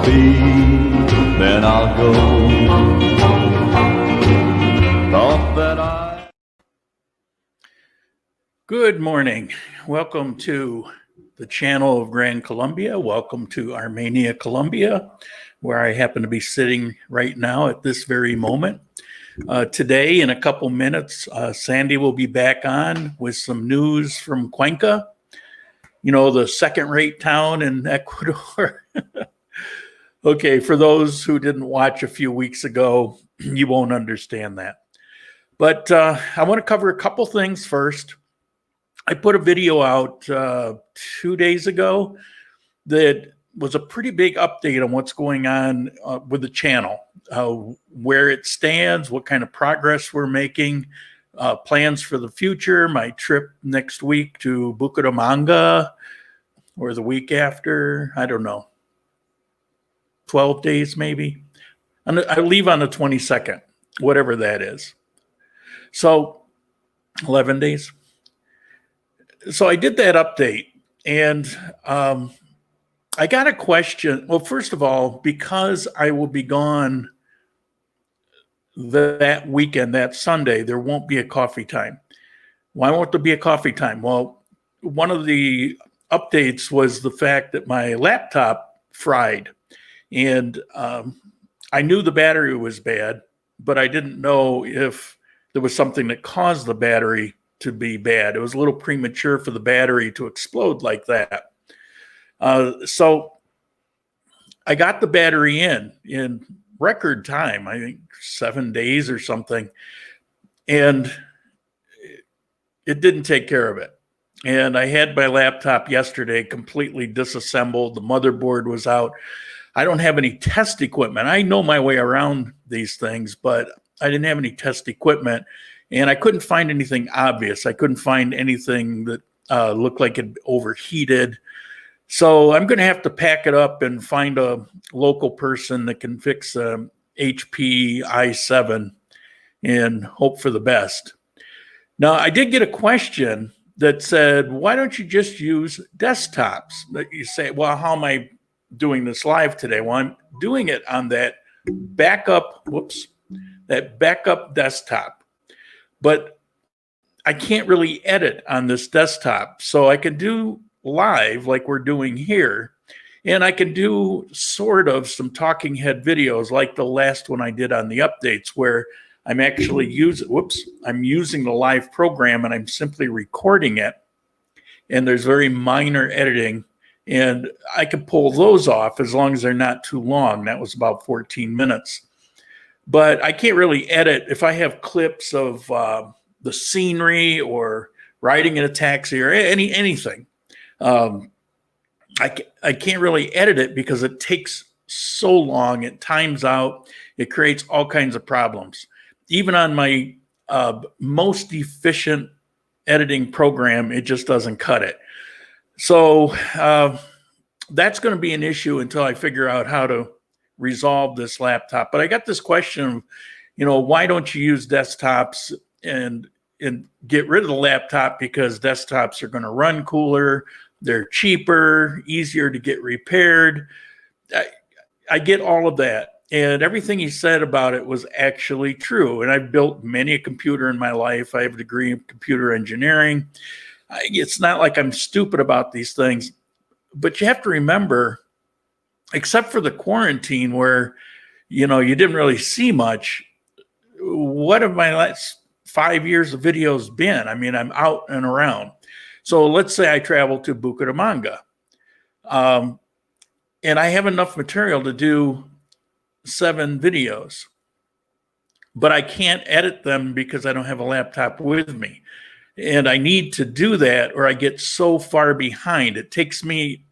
be, then I'll go. Thought that I... Good morning. Welcome to the channel of Grand Colombia. Welcome to Armenia, Colombia, where I happen to be sitting right now at this very moment. Today, in a couple minutes, Sandy will be back on with some news from Cuenca, you know, the second-rate town in Ecuador. Okay, for those who didn't watch a few weeks ago, you won't understand that. But I want to cover a couple things first. I put a video out 2 days ago that was a pretty big update on what's going on with the channel, where it stands, what kind of progress we're making, plans for the future, my trip next week to Bucaramanga, or the week after, I don't know, 12 days maybe. And I leave on the 22nd, whatever that is. So 11 days. So I did that update, and I got a question. Well, first of all, because I will be gone that weekend, that Sunday, there won't be a coffee time. Why won't there be a coffee time? Well, one of the updates was the fact that my laptop fried, and I knew the battery was bad, but I didn't know if there was something that caused the battery to be bad. It was a little premature for the battery to explode like that. So I got the battery in record time, I think 7 days or something, and it didn't take care of it. And I had my laptop yesterday completely disassembled. The motherboard was out. I don't have any test equipment. I know my way around these things, but I didn't have any test equipment. And I couldn't find anything obvious. I couldn't find anything that looked like it overheated. So I'm going to have to pack it up and find a local person that can fix a HP i7 and hope for the best. Now, I did get a question that said, why don't you just use desktops? That you say, well, how am I doing this live today? Well, I'm doing it on that backup desktop. But I can't really edit on this desktop. So I can do live like we're doing here. And I can do sort of some talking head videos like the last one I did on the updates, where I'm actually I'm using the live program and I'm simply recording it. And there's very minor editing. And I can pull those off as long as they're not too long. That was about 14 minutes. But I can't really edit if I have clips of the scenery or riding in a taxi or anything. I can't really edit it because it takes so long. It times out. It creates all kinds of problems. Even on my most efficient editing program, it just doesn't cut it. So that's going to be an issue until I figure out how to resolve this laptop. But I got this question, you know, why don't you use desktops and get rid of the laptop? Because desktops are going to run cooler, they're cheaper, easier to get repaired. I get all of that, and everything he said about it was actually true. And I've built many a computer in my life. I have a degree in computer engineering. It's not like I'm stupid about these things, but you have to remember, except for the quarantine where, you know, you didn't really see much, what have my last 5 years of videos been? I mean, I'm out and around. So let's say I travel to Bucaramanga, and I have enough material to do 7 videos, but I can't edit them because I don't have a laptop with me. And I need to do that or I get so far behind. It takes me,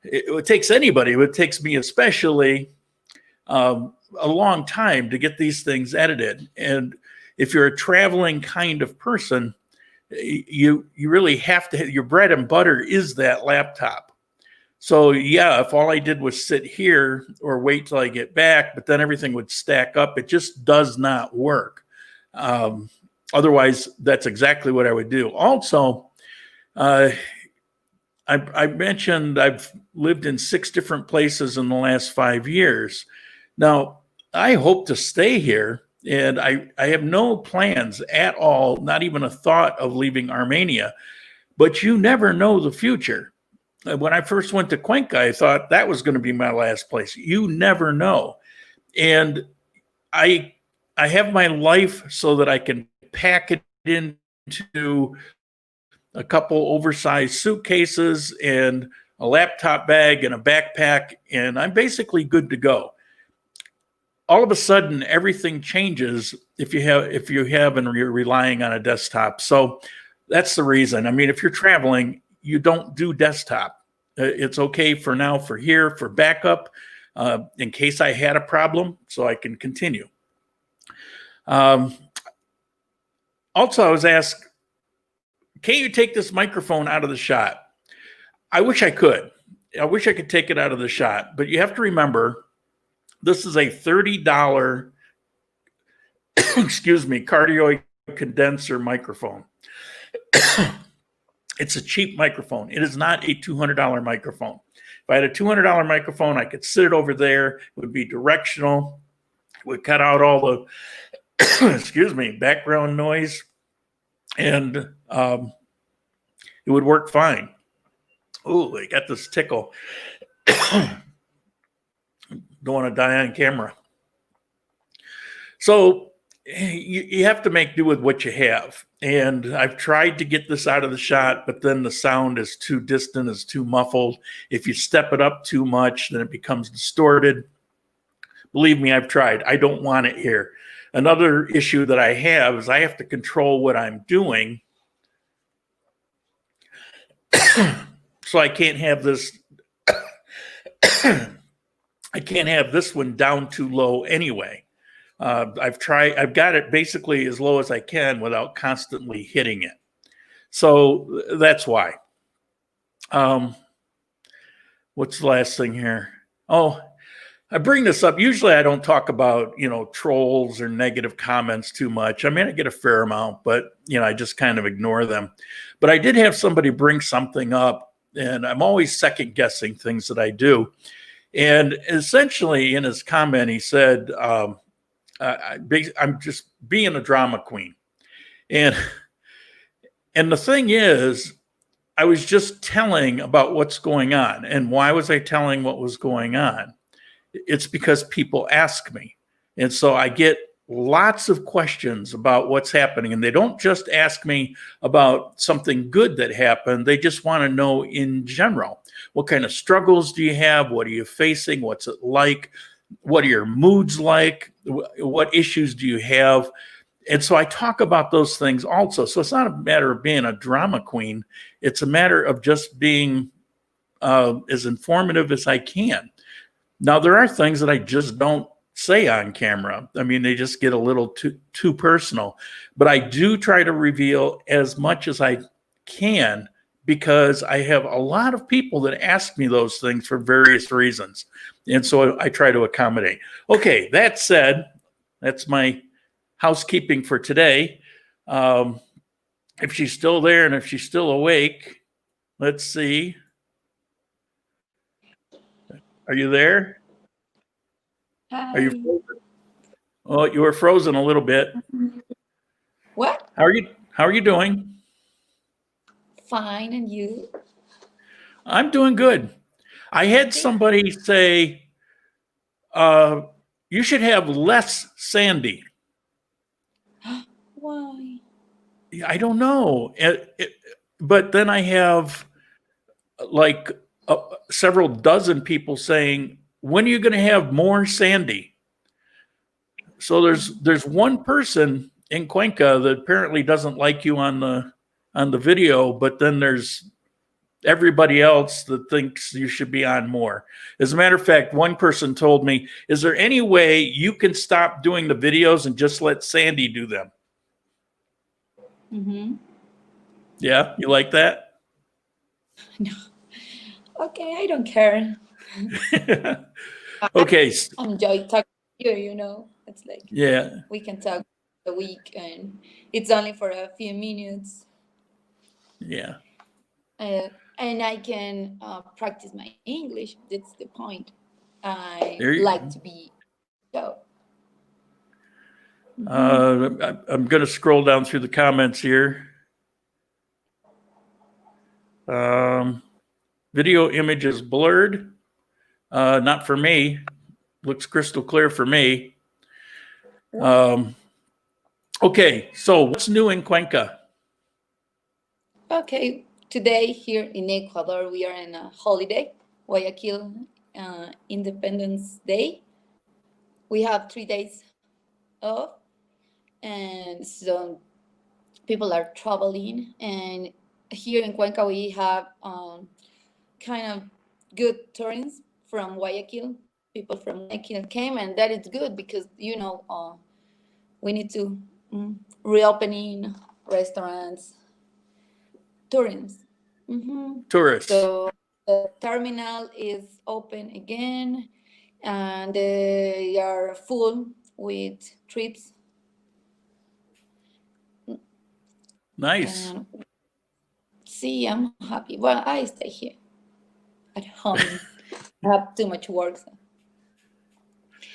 it takes anybody, it takes me especially a long time to get these things edited. And if you're a traveling kind of person, you really have to, your bread and butter is that laptop. So yeah, if all I did was sit here or wait till I get back, but then everything would stack up, it just does not work. Otherwise, that's exactly what I would do. Also, I mentioned I've lived in 6 different places in the last 5 years. Now, I hope to stay here, and I have no plans at all, not even a thought of leaving Armenia, but you never know the future. When I first went to Cuenca, I thought that was going to be my last place. You never know. And I I have my life so that I can pack it into a couple oversized suitcases and a laptop bag and a backpack, and I'm basically good to go. All of a sudden, everything changes if you have and you're relying on a desktop. So that's the reason. I mean, if you're traveling, you don't do desktop. It's okay for now, for here, for backup, in case I had a problem, so I can continue. Also, I was asked, can you take this microphone out of the shot? I wish I could. I wish I could take it out of the shot, but you have to remember, this is a $30, excuse me, cardioid condenser microphone. It's a cheap microphone. It is not a $200 microphone. If I had a $200 microphone, I could sit it over there. It would be directional. It would cut out all the, excuse me, background noise, and it would work fine. Oh, I got this tickle. Don't want to die on camera. So you have to make do with what you have. And I've tried to get this out of the shot, but then the sound is too distant, is too muffled. If you step it up too much, then it becomes distorted. Believe me, I've tried. I don't want it here. Another issue that I have is I have to control what I'm doing. So I can't have this, I can't have this one down too low anyway. I've got it basically as low as I can without constantly hitting it. So that's why. What's the last thing here? Oh, I bring this up. Usually I don't talk about, trolls or negative comments too much. I mean, I get a fair amount, but, I just kind of ignore them. But I did have somebody bring something up, and I'm always second guessing things that I do. And essentially in his comment, he said, I'm just being a drama queen. And the thing is, I was just telling about what's going on. And why was I telling what was going on? It's because people ask me. And so I get lots of questions about what's happening. And they don't just ask me about something good that happened. They just want to know in general, what kind of struggles do you have? What are you facing? What's it like? What are your moods like? What issues do you have? And so I talk about those things also. So it's not a matter of being a drama queen. It's a matter of just being as informative as I can. Now, there are things that I just don't say on camera. I mean, they just get a little too personal. But I do try to reveal as much as I can, because I have a lot of people that ask me those things for various reasons. And so I try to accommodate. Okay, that said, that's my housekeeping for today. If she's still there and if she's still awake, let's see. Are you there? Hi. Are you frozen? Oh, you were frozen a little bit. What? How are you doing? Fine, and you? I'm doing good. I had somebody say, you should have less Sandy. Why? I don't know. But then I have like several dozen people saying, when are you going to have more Sandy? So there's one person in Cuenca that apparently doesn't like you on the video, but then there's everybody else that thinks you should be on more. As a matter of fact, one person told me, is there any way you can stop doing the videos and just let Sandy do them? Mm-hmm. Yeah, you like that? No. Okay, I don't care. Okay. I enjoy talking to you, It's like, Yeah. we can talk a week, and it's only for a few minutes. Yeah. and I can practice my English. That's the point. I There you like to be so. I'm going to scroll down through the comments here. Video image is blurred. Not for me. Looks crystal clear for me. Okay, so what's new in Cuenca? Okay, today here in Ecuador, we are in a holiday, Guayaquil Independence Day. We have 3 days off, and so people are traveling. And here in Cuenca, we have kind of good tourists from Guayaquil. People from Guayaquil came, and that is good because we need to reopening restaurants, tourists. Tourists. So the terminal is open again, and they are full with trips. Nice. And see, I'm happy. Well, I stay here at home. I have too much work.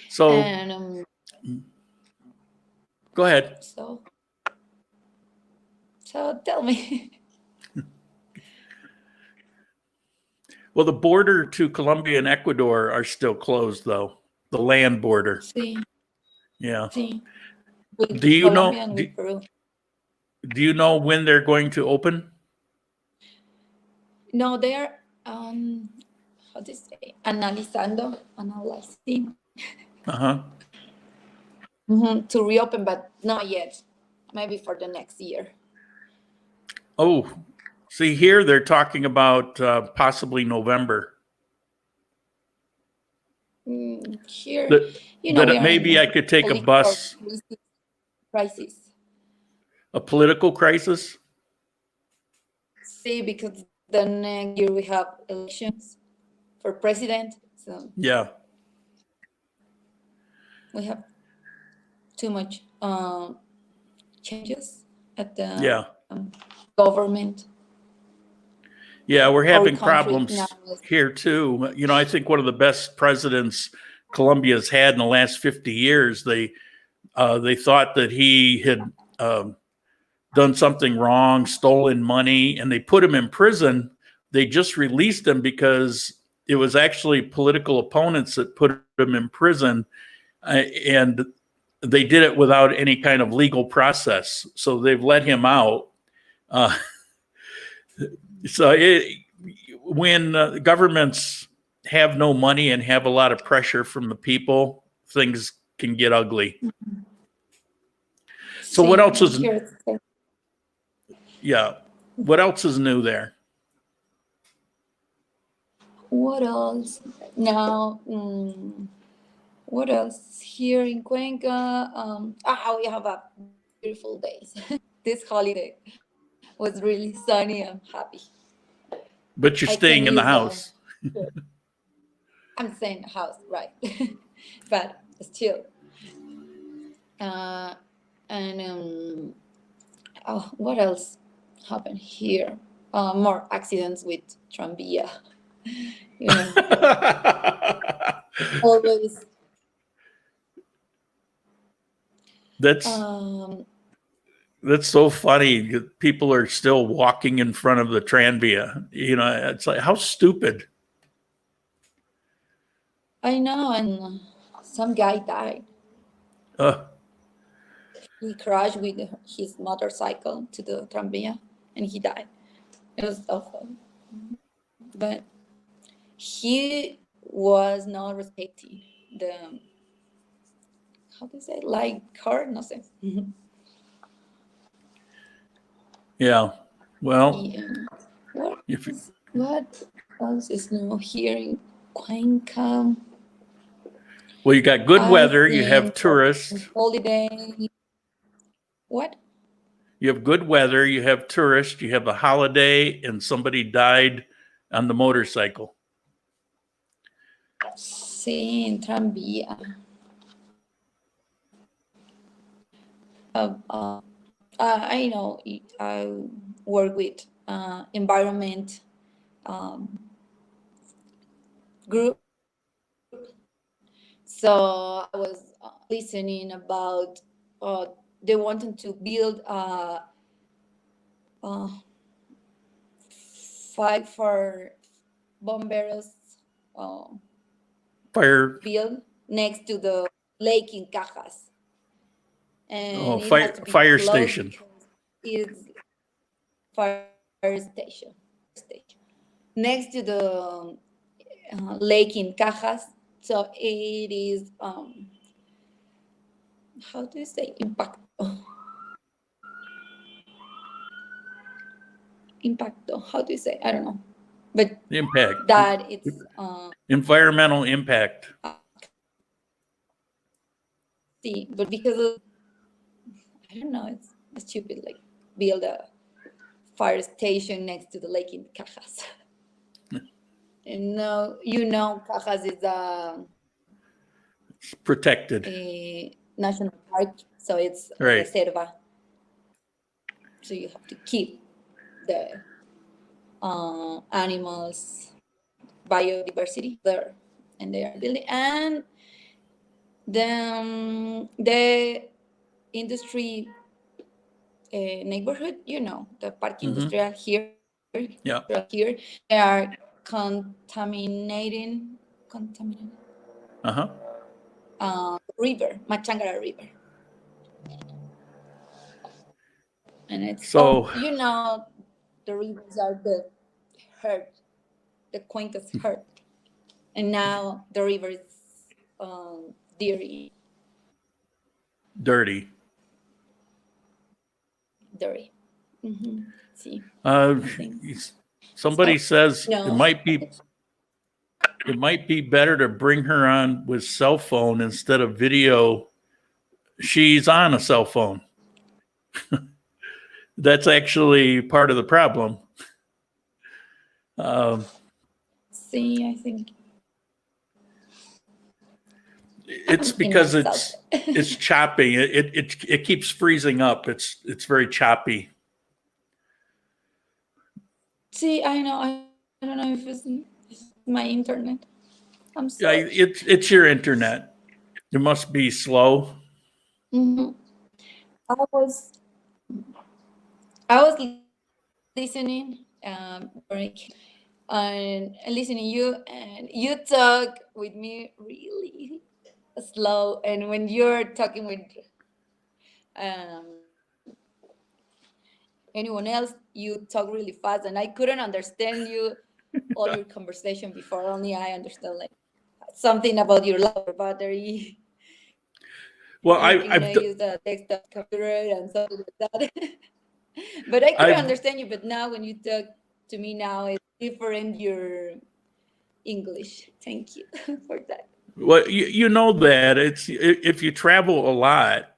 So And go ahead. so tell me. Well, the border to Colombia and Ecuador are still closed, though. The land border. See, Yeah. with Do you Colombia know? and with Peru. Do you know when they're going to open? No, they are how do you say, analyzing Uh-huh. to reopen, but not yet. Maybe for the next year. Oh, see here they're talking about possibly November. Here, That, we are maybe in I could take a political bus. crisis. A political crisis? See, because the next year we have elections for president, so Yeah. we have too much changes at the Yeah. government. Yeah, we're having country problems now is- here too. You know, I think one of the best presidents Colombia's had in the last 50 years. They thought that he had done something wrong, stolen money, and they put him in prison. They just released him because it was actually political opponents that put him in prison, and they did it without any kind of legal process. So they've let him out. When governments have no money and have a lot of pressure from the people, things can get ugly. So what else is? Yeah, what else is new there? What else? Now, what else here in Cuenca? We have a beautiful days. This holiday was really sunny. I'm happy. But you're staying in the house. I'm staying in the house, right? But still. What else happened here? More accidents with tranvia. You know, always. That's so funny. People are still walking in front of the tranvia. You know, it's like, how stupid. I know, and some guy died. He crashed with his motorcycle to the tranvia, and he died. It was awful. But he was not respecting the, how do you say, light car? No sé. Yeah. Well, what else is new here in Cuenca? Well, you got good weather. You have tourists. Holiday. What? You have good weather. You have tourists. You have a holiday, and somebody died on the motorcycle. Sí, en tranvía. I know I work with environment group. So I was listening about they wanted to build five for bomberos Fire. build next to the lake in Cajas, and it Fire, has to be fire closed station. because it's fire station next to the lake in Cajas. So it is how do you say impacto, how do you say, I don't know, but Impact. that it's Environmental impact. see, but because of, I don't know, it's stupid, like build a fire station next to the lake in Cajas. And now Cajas is Protected. a national park, so it's a Right. reserva. So you have to keep the animals, biodiversity there, and they are building. And then the industry neighborhood, the park industrial here, Yeah. here, they are contaminating river, Machangara River. And it's So the rivers are the hurt, the cuencas hurt, and now the river is dirty. Mm-hmm. See, somebody says no. it might be better to bring her on with cell phone instead of video. She's on a cell phone. That's actually part of the problem. See, I think it's because it's choppy. It keeps freezing up. It's very choppy. See, I know. I don't know if it's my internet. I'm sorry. Yeah, it's your internet. It must be slow. Mm-hmm. I was listening, and listening you, and you talk with me really slow. And when you're talking with anyone else, you talk really fast, and I couldn't understand you all your conversation before. Only I understand like something about your battery. Well, I've used a desktop computer and something like that. But I couldn't understand you. But now when you talk to me now, it's different, your English. Thank you for that. Well, you know that if you travel a lot,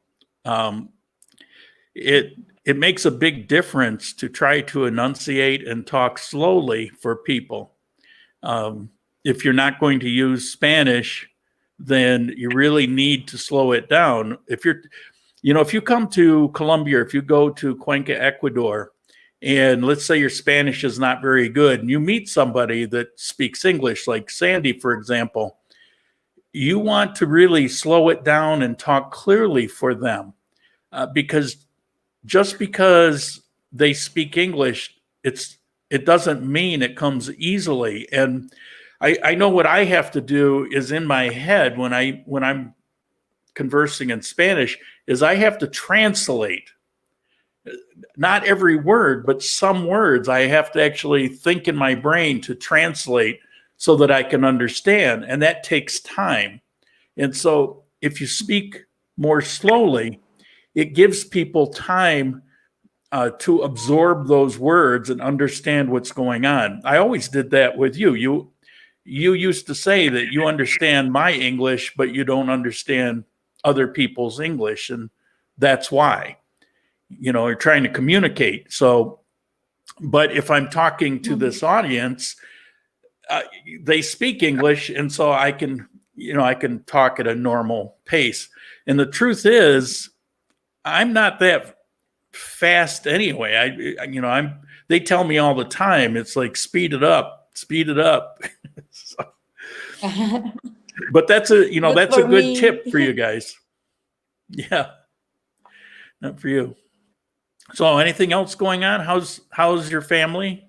it makes a big difference to try to enunciate and talk slowly for people. If you're not going to use Spanish, then you really need to slow it down. If you come to Colombia, if you go to Cuenca, Ecuador, and let's say your Spanish is not very good, and you meet somebody that speaks English, like Sandy, for example, you want to really slow it down and talk clearly for them, because just because they speak English, it doesn't mean it comes easily. And I know what I have to do is in my head when I'm conversing in Spanish is I have to translate. Not every word, but some words I have to actually think in my brain to translate so that I can understand. And that takes time. And so if you speak more slowly, it gives people time to absorb those words and understand what's going on. I always did that with you. You used to say that you understand my English, but you don't understand other people's English. And that's why, you're trying to communicate. So, but if I'm talking to this audience, they speak English. And so I can talk at a normal pace. And the truth is, I'm not that fast anyway. They tell me all the time, it's like speed it up. speed it up. So, but that's a, Good that's a for good me. tip for you guys. Yeah, not for you. So anything else going on? How's your family?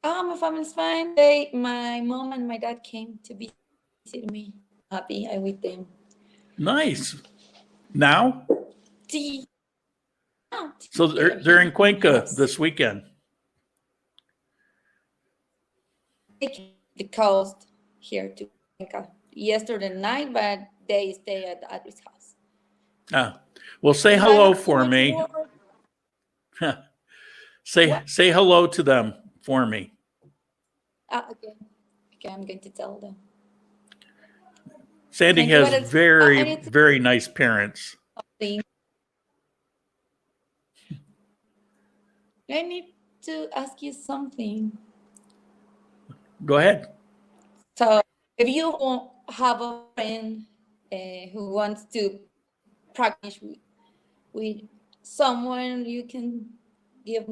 My family's fine. My mom and my dad came to visit me. Happy I with them. Nice. Now? Tea. So they're in Cuenca this weekend. The coast here to Cuenca yesterday night, but they stay at Adri's house. Ah, well, say I hello have so for much me. work. Say hello to them for me. Okay. Okay, I'm going to tell them. Sandy Thank you, has but it's- I very, need to- very nice parents. I need to ask you something. Go ahead. So, if you have a friend who wants to practice with someone, you can give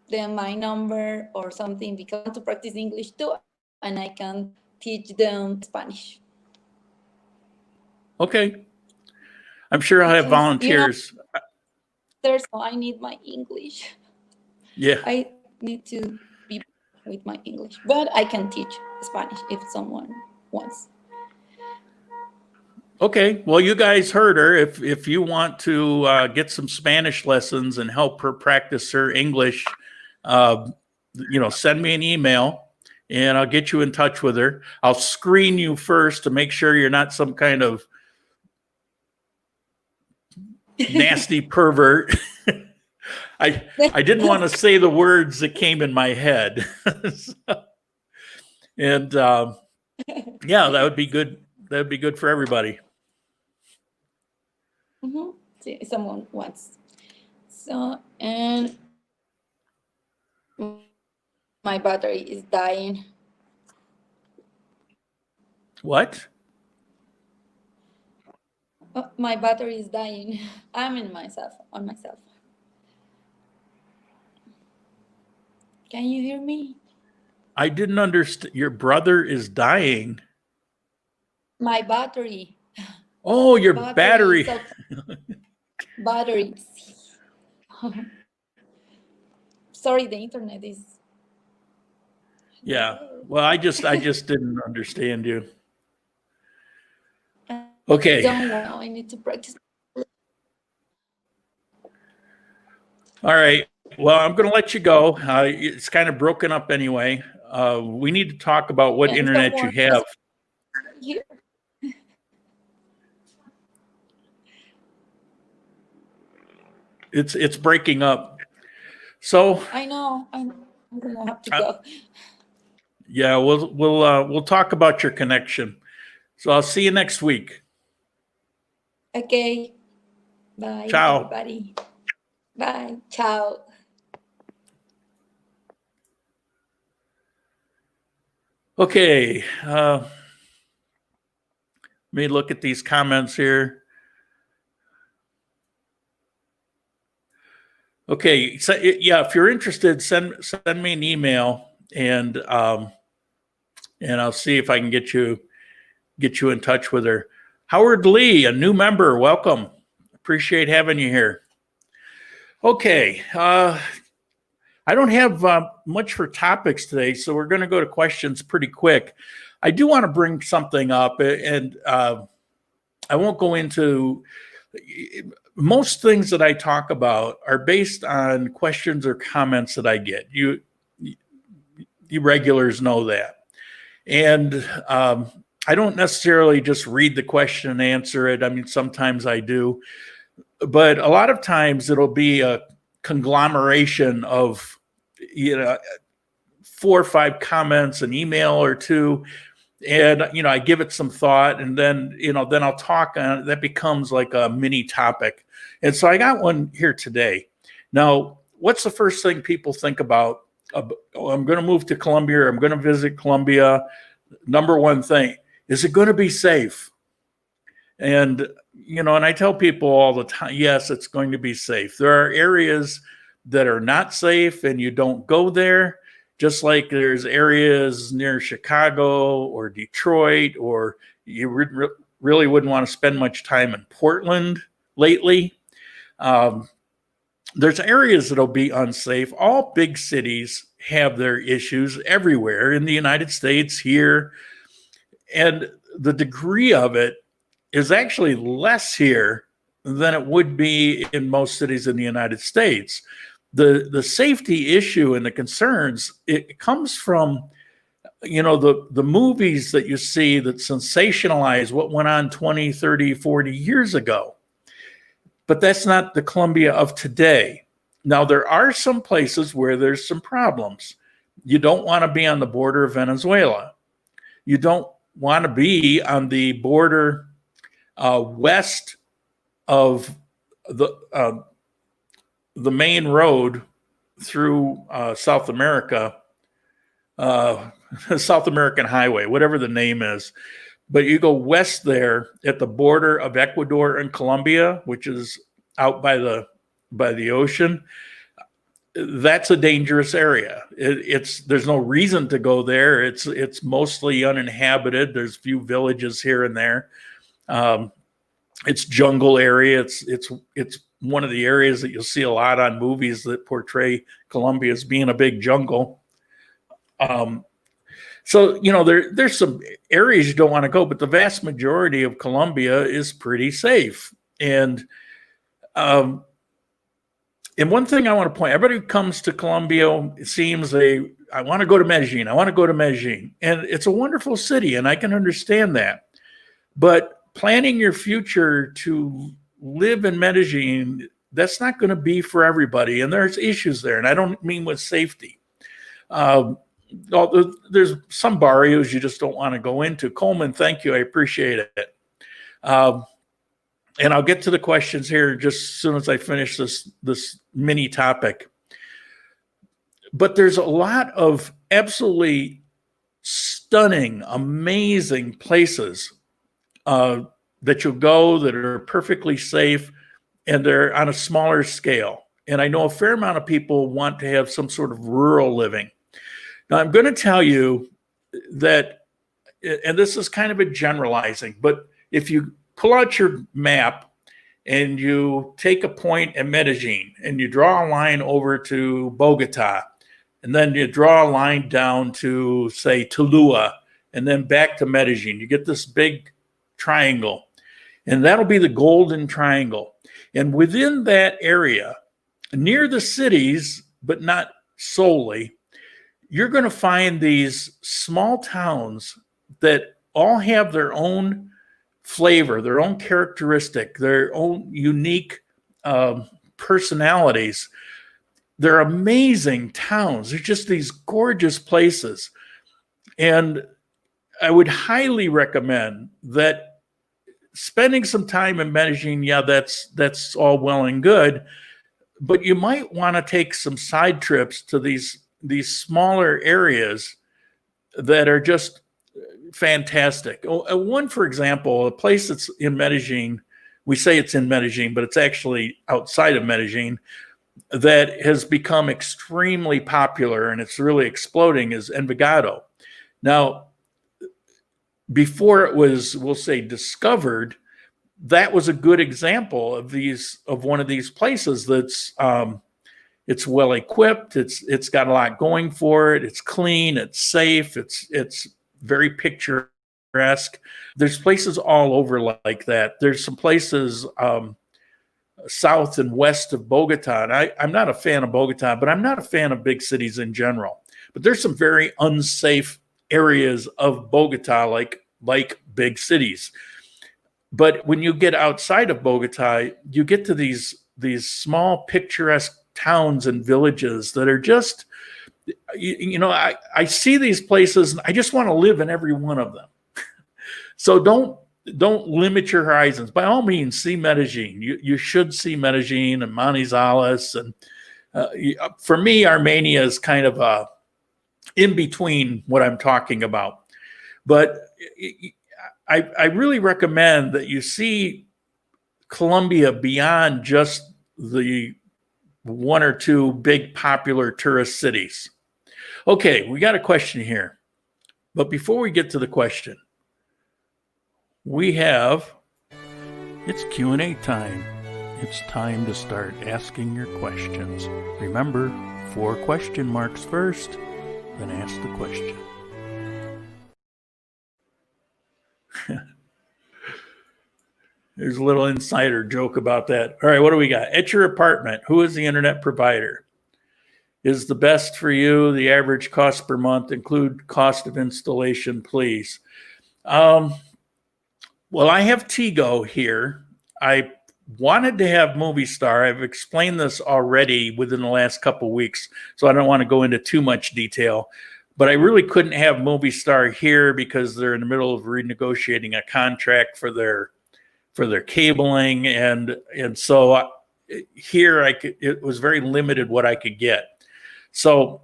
them my number or something, because I want to practice English too, and I can teach them Spanish. Okay. I'm sure I'll have Because, volunteers. So I need my English. Yeah. I need to be with my English, but I can teach Spanish if someone wants. Okay. Well, you guys heard her. If you want to get some Spanish lessons and help her practice her English, send me an email and I'll get you in touch with her. I'll screen you first to make sure you're not some kind of nasty pervert. I didn't want to say the words that came in my head. And yeah, that would be good. That would be good for everybody. Mm-hmm. See, someone wants. So, and my battery is dying. What? Oh, my battery is dying. I'm on myself. Can you hear me? I didn't understand. Your brother is dying. My battery. Oh, your battery. Batteries. Sorry, the internet is. Yeah. Well, I just didn't understand you. Okay. Don't know. I need to practice. All right. Well, I'm going to let you go. It's kind of broken up anyway. We need to talk about what internet you have. Here. It's breaking up. So I know. I'm gonna have to go. Yeah, we'll talk about your connection. So I'll see you next week. Okay. Bye, Ciao. everybody. Bye. Ciao. Okay. Let me look at these comments here. Okay. So, yeah, if you're interested, send me an email and I'll see if I can get you in touch with her. Howard Lee, a new member, welcome. Appreciate having you here. Okay. I don't have much for topics today, so we're going to go to questions pretty quick. I do want to bring something up, and I won't go into most things that I talk about are based on questions or comments that I get. You regulars know that. And I don't necessarily just read the question and answer it. I mean, sometimes I do. But a lot of times it'll be a conglomeration of, 4 or 5 comments, an email or two, and I give it some thought, and then then I'll talk on it. That becomes like a mini topic. And so I got one here today. Now, what's the first thing people think about? Oh, I'm going to move to Colombia, or I'm going to visit Colombia. Number one thing, is it going to be safe? And and I tell people all the time, yes, it's going to be safe. There are areas that are not safe and you don't go there. Just like there's areas near Chicago or Detroit, or you really wouldn't want to spend much time in Portland lately. There's areas that'll be unsafe. All big cities have their issues everywhere in the United States, here. And the degree of it is actually less here than it would be in most cities in the United States. The safety issue and the concerns, it comes from, the movies that you see that sensationalize what went on 20, 30, 40 years ago. But that's not the Colombia of today. Now, there are some places where there's some problems. You don't want to be on the border of Venezuela. You don't want to be on the border west of the main road through South America, South American Highway, whatever the name is. But you go west there at the border of Ecuador and Colombia, which is out by the ocean. That's a dangerous area. There's no reason to go there. It's mostly uninhabited. There's few villages here and there. It's jungle area. It's one of the areas that you'll see a lot on movies that portray Colombia as being a big jungle. So, there's some areas you don't want to go, but the vast majority of Colombia is pretty safe. And one thing I want to point, everybody who comes to Colombia, it seems I want to go to Medellin. I want to go to Medellin. And it's a wonderful city, and I can understand that. But planning your future to live in Medellin, that's not going to be for everybody. And there's issues there. And I don't mean with safety. There's some barrios you just don't want to go into. Coleman, thank you. I appreciate it. And I'll get to the questions here just as soon as I finish this mini topic. But there's a lot of absolutely stunning, amazing places that you'll go that are perfectly safe, and they're on a smaller scale. And I know a fair amount of people want to have some sort of rural living. Now, I'm going to tell you that, and this is kind of a generalizing, but if you pull out your map and you take a point at Medellin and you draw a line over to Bogota, and then you draw a line down to, say, Tuluá, and then back to Medellin, you get this big triangle, and that'll be the Golden Triangle. And within that area, near the cities, but not solely, you're going to find these small towns that all have their own flavor, their own characteristic, their own unique personalities. They're amazing towns. They're just these gorgeous places. And I would highly recommend that spending some time in Medellin, yeah, that's all well and good, but you might want to take some side trips to these smaller areas that are just fantastic. One, for example, a place that's in Medellin, we say it's in Medellin, but it's actually outside of Medellin, that has become extremely popular and it's really exploding, is Envigado. Now, before it was, we'll say, discovered, that was a good example of one of these places that's it's well equipped, it's got a lot going for it, it's clean, it's safe, it's very picturesque. There's places all over like that. There's some places south and west of Bogota, and I'm not a fan of Bogota, but I'm not a fan of big cities in general. But there's some very unsafe areas of Bogota, like big cities. But when you get outside of Bogota, you get to these small picturesque towns and villages that are just, I see these places and I just want to live in every one of them. So don't limit your horizons. By all means, see Medellin. You should see Medellin and Manizales. And for me, Armenia is kind of in between what I'm talking about. But I really recommend that you see Colombia beyond just the one or two big popular tourist cities. Okay, we got a question here. But before we get to the question, it's Q&A time. It's time to start asking your questions. Remember, 4 question marks first, then ask the question. There's a little insider joke about that. All right, what do we got? At your apartment, who is the internet provider? Is the best for you? The average cost per month, include cost of installation, please. Well, I have Tigo here. I wanted to have Movistar. I've explained this already within the last couple of weeks, so I don't want to go into too much detail. But I really couldn't have Movistar here because they're in the middle of renegotiating a contract for their cabling, and so here it was very limited what I could get. So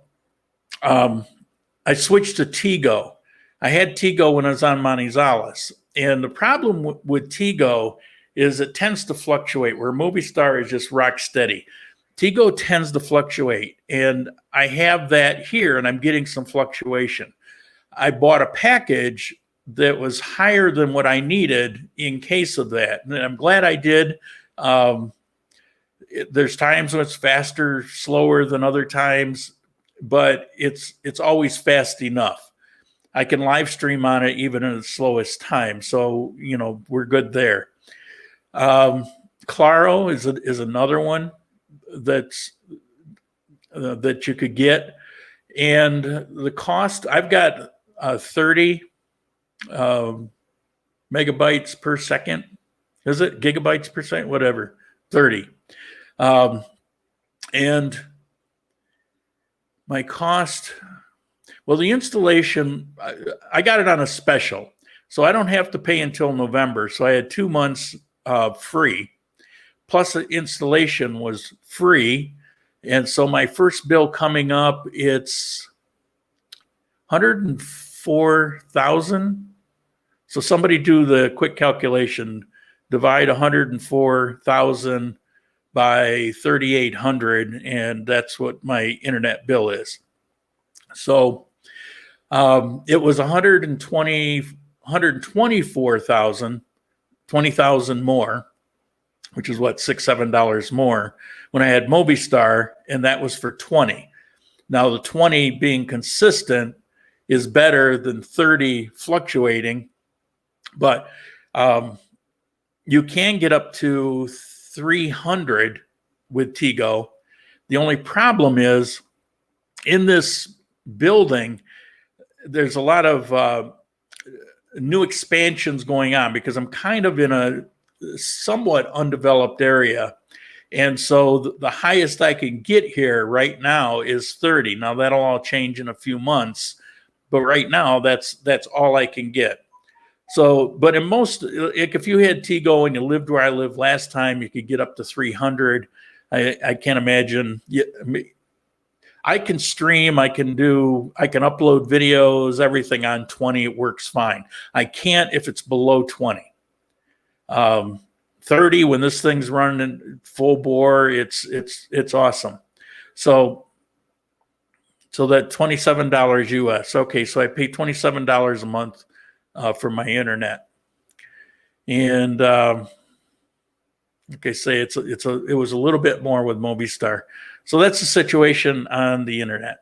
I switched to Tigo. I had Tigo when I was on Manizales, and the problem with Tigo is it tends to fluctuate, where Movistar is just rock steady. Tigo tends to fluctuate, and I have that here, and I'm getting some fluctuation. I bought a package that was higher than what I needed in case of that, and I'm glad I did. There's times when it's faster, slower than other times, but it's always fast enough. I can live stream on it even in the slowest time, so we're good there. Claro is another one that you could get, and the cost, I've got 30 megabytes per second. Is it gigabytes per second? Whatever, 30. And my cost, well, the installation, I got it on a special, so I don't have to pay until November. So I had 2 months free, plus the installation was free. And so my first bill coming up, it's 104,000. So somebody do the quick calculation, divide 104,000 by 3,800, and that's what my internet bill is. So it was 124,000, 20,000 more, which is what, $6-7 more when I had Movistar, and that was for 20. Now the 20 being consistent is better than 30 fluctuating, but you can get up to 300 with Tigo. The only problem is in this building, there's a lot of new expansions going on because I'm kind of in a somewhat undeveloped area. And so the highest I can get here right now is 30. Now that'll all change in a few months, but right now that's all I can get. So, but in most, if you had Tigo and you lived where I lived last time, you could get up to 300. I can't imagine. I can stream, I can upload videos, everything on 20, it works fine. I can't if it's below 20. 30, when this thing's running full bore, it's awesome. So that $27 US. Okay, so I pay $27 a month for my internet, and like I say, it was a little bit more with Movistar. So that's the situation on the internet.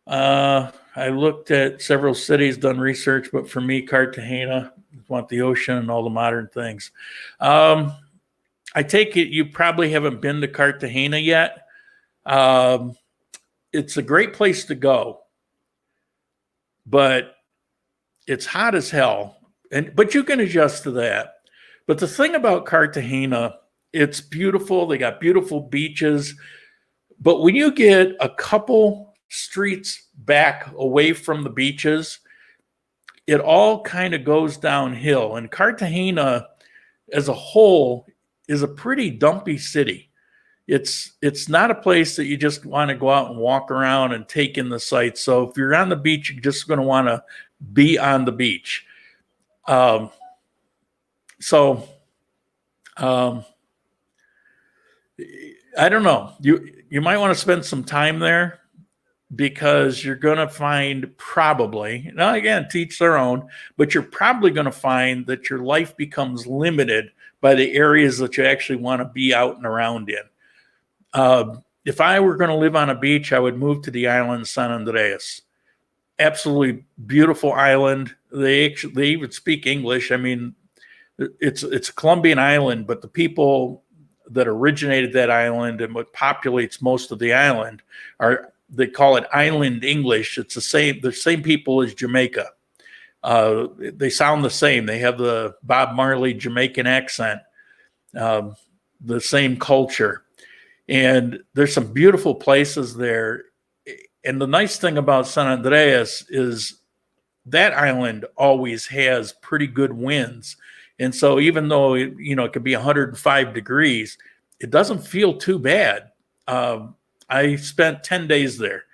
I looked at several cities, done research, but for me, Cartagena, want the ocean and all the modern things. I take it you probably haven't been to Cartagena yet. It's a great place to go, but it's hot as hell. But you can adjust to that. But the thing about Cartagena, it's beautiful. They got beautiful beaches. But when you get a couple streets back away from the beaches, it all kind of goes downhill. And Cartagena as a whole is a pretty dumpy city. It's not a place that you just want to go out and walk around and take in the sights. So if you're on the beach, you're just going to want to be on the beach. I don't know. You might want to spend some time there, because you're going to find probably, now again, teach their own, but you're probably going to find that your life becomes limited by the areas that you actually want to be out and around in. If I were going to live on a beach, I would move to the island San Andreas. Absolutely beautiful island. They even speak English. I mean, it's a Colombian island, but the people that originated that island and what populates most of the island they call it island English. It's the same people as Jamaica. They sound the same. They have the Bob Marley Jamaican accent, the same culture. And there's some beautiful places there. And the nice thing about San Andreas is that island always has pretty good winds. And so even though, it could be 105 degrees, it doesn't feel too bad. I spent 10 days there,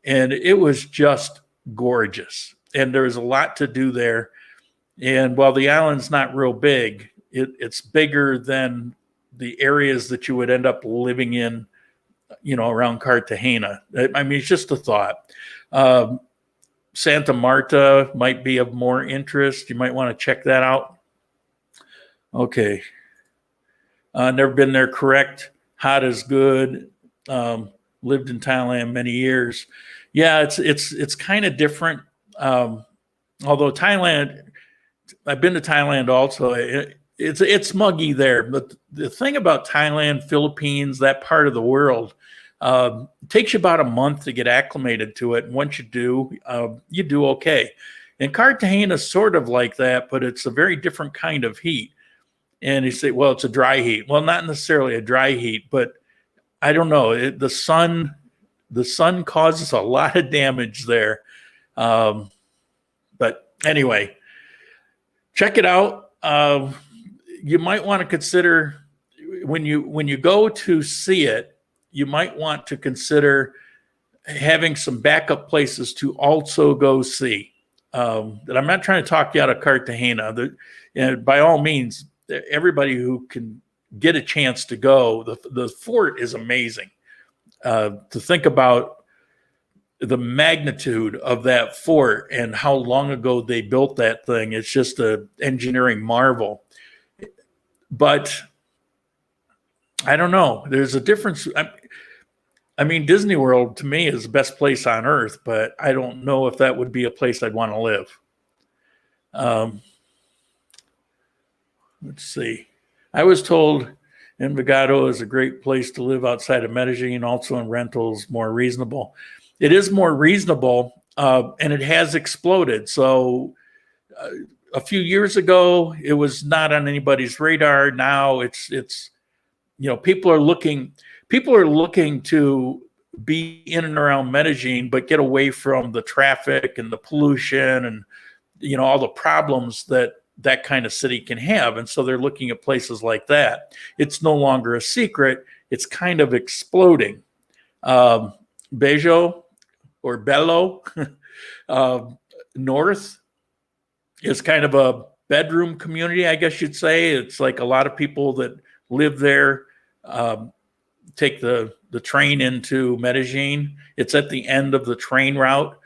and it was just gorgeous. And there's a lot to do there. And while the island's not real big, it's bigger than the areas that you would end up living in, around Cartagena. I mean, it's just a thought. Santa Marta might be of more interest. You might want to check that out. Okay. Never been there, correct. Hot is good. Lived in Thailand many years. Yeah, it's kind of different. Although Thailand, I've been to Thailand also. It's muggy there. But the thing about Thailand, Philippines, that part of the world, it takes you about a month to get acclimated to it. And once you do okay. And Cartagena is sort of like that, but it's a very different kind of heat. And you say, well, it's a dry heat. Well, not necessarily a dry heat, but I don't know. The sun causes a lot of damage there. But anyway, check it out. You might want to consider when you go to see it, you might want to consider having some backup places to also go see. That I'm not trying to talk you out of Cartagena. And by all means, everybody who can get a chance to go, the fort is amazing. To think about the magnitude of that fort and how long ago they built that thing, it's just an engineering marvel. But I don't know. There's a difference. I mean, Disney World to me is the best place on earth, but I don't know if that would be a place I'd want to live. Let's see. I was told Envigado is a great place to live outside of Medellin, also in rentals, more reasonable. It is more reasonable, and it has exploded. So a few years ago, it was not on anybody's radar. Now it's people are looking to be in and around Medellin, but get away from the traffic and the pollution and all the problems that kind of city can have. And so they're looking at places like that. It's no longer a secret. It's kind of exploding. Bejo or Belo North is kind of a bedroom community, I guess you'd say. It's like a lot of people that live there take the train into Medellin. It's at the end of the train route.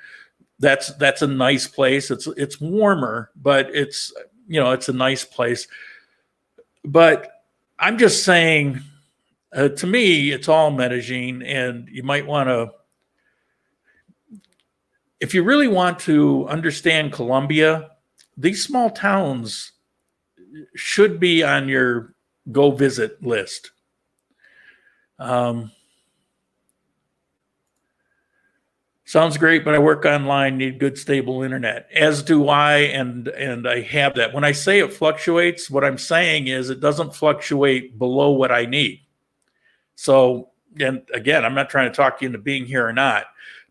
That's a nice place. It's warmer, but it's a nice place. But I'm just saying, to me, it's all Medellin, and you might want to, if you really want to understand Colombia, these small towns should be on your go visit list. Sounds great, but I work online, need good stable internet. As do I, and I have that. When I say it fluctuates, what I'm saying is it doesn't fluctuate below what I need. So, and again, I'm not trying to talk you into being here or not,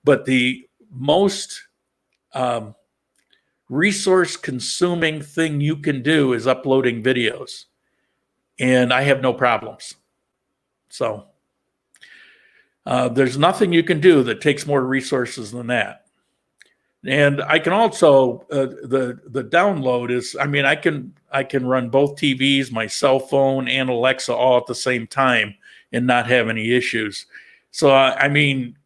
but the most resource consuming thing you can do is uploading videos. And I have no problems. So there's nothing you can do that takes more resources than that. And I can also, the download is, I mean, I can run both TVs, my cell phone, and Alexa all at the same time and not have any issues. So, I mean,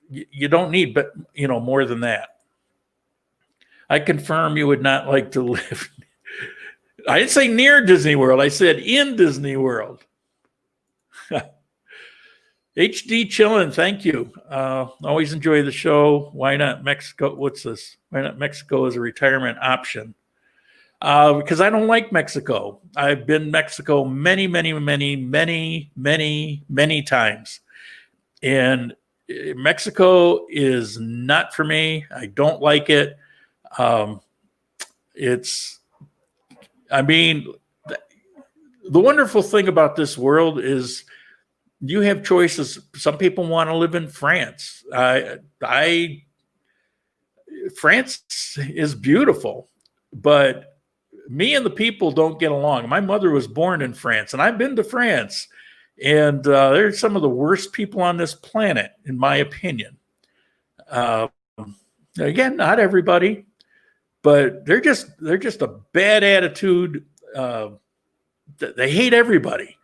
you don't need, but more than that. I confirm you would not like to live. I didn't say near Disney World. I said in Disney World. HD chillin', thank you. Always enjoy the show. Why not Mexico? What's this? Why not Mexico as a retirement option? Because I don't like Mexico. I've been Mexico many, many, many, many, many, many times. And Mexico is not for me. I don't like it. The wonderful thing about this world is you have choices. Some people want to live in France. France is beautiful, but me and the people don't get along. My mother was born in France, and I've been to France, and they're some of the worst people on this planet, in my opinion. Again, not everybody, but they're just a bad attitude. They hate everybody.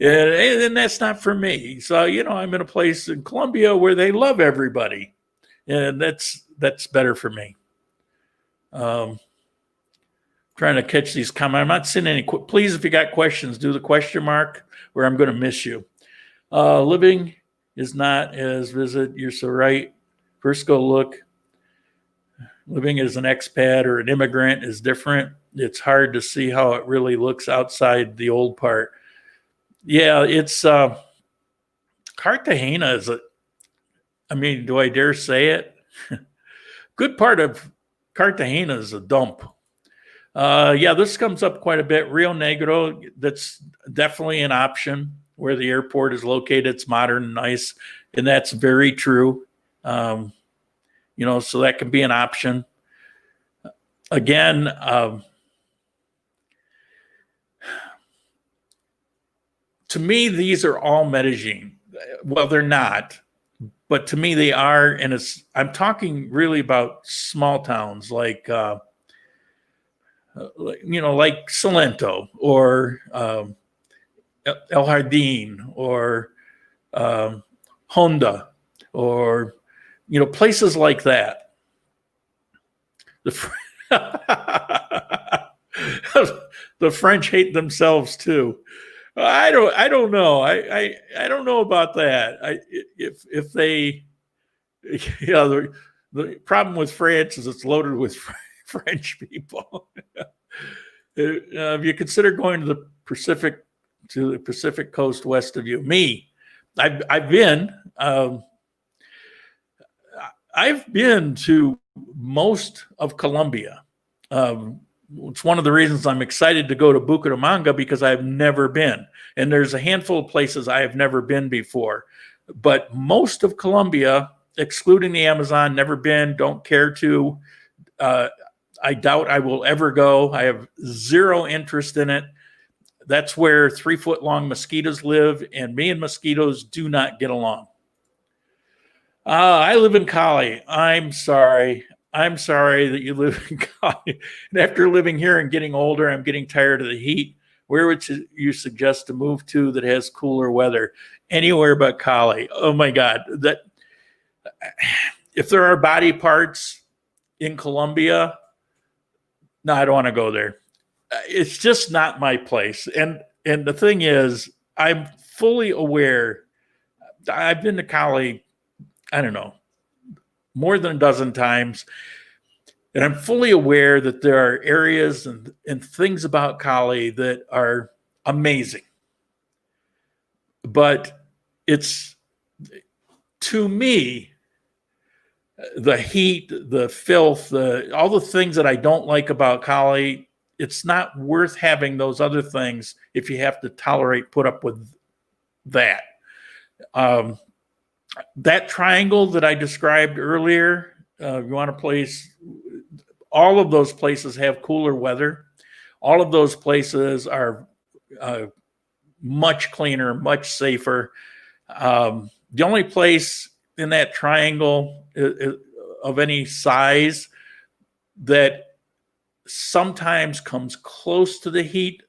And that's not for me. So, I'm in a place in Colombia where they love everybody. And that's better for me. Trying to catch these comments. I'm not seeing any. Please, if you got questions, do the question mark or I'm going to miss you. Living is not as visit. You're so right. First go look. Living as an expat or an immigrant is different. It's hard to see how it really looks outside the old part. Yeah, it's Cartagena is do I dare say it? Good part of Cartagena is a dump. Yeah, this comes up quite a bit. Rio Negro, that's definitely an option where the airport is located. It's modern and nice, and that's very true. So that can be an option. Again, to me, these are all Medellin. Well, they're not, but to me, they are. And I'm talking really about small towns like Salento or El Jardín or Honda or, places like that. The French hate themselves too. I don't know. I don't know about that. If they, the problem with France is it's loaded with French people. If you consider going to the Pacific coast west of you, I've been to most of Colombia. It's one of the reasons I'm excited to go to Bucaramanga because I've never been. And there's a handful of places I have never been before. But most of Colombia, excluding the Amazon, never been, don't care to. I doubt I will ever go. I have zero interest in it. That's where 3-foot-long mosquitoes live, and me and mosquitoes do not get along. I live in Cali. I'm sorry that you live in Cali. And after living here and getting older, I'm getting tired of the heat. Where would you suggest to move to that has cooler weather? Anywhere but Cali. Oh my God. If there are body parts in Colombia, no, I don't want to go there. It's just not my place. And the thing is, I'm fully aware. I've been to Cali, I don't know, more than a dozen times. And I'm fully aware that there are areas and things about Cali that are amazing. But it's, to me, the heat, the filth, all the things that I don't like about Cali, it's not worth having those other things if you have to put up with that. That triangle that I described earlier, you want a place, all of those places have cooler weather. All of those places are much cleaner, much safer. The only place in that triangle of any size that sometimes comes close to the heat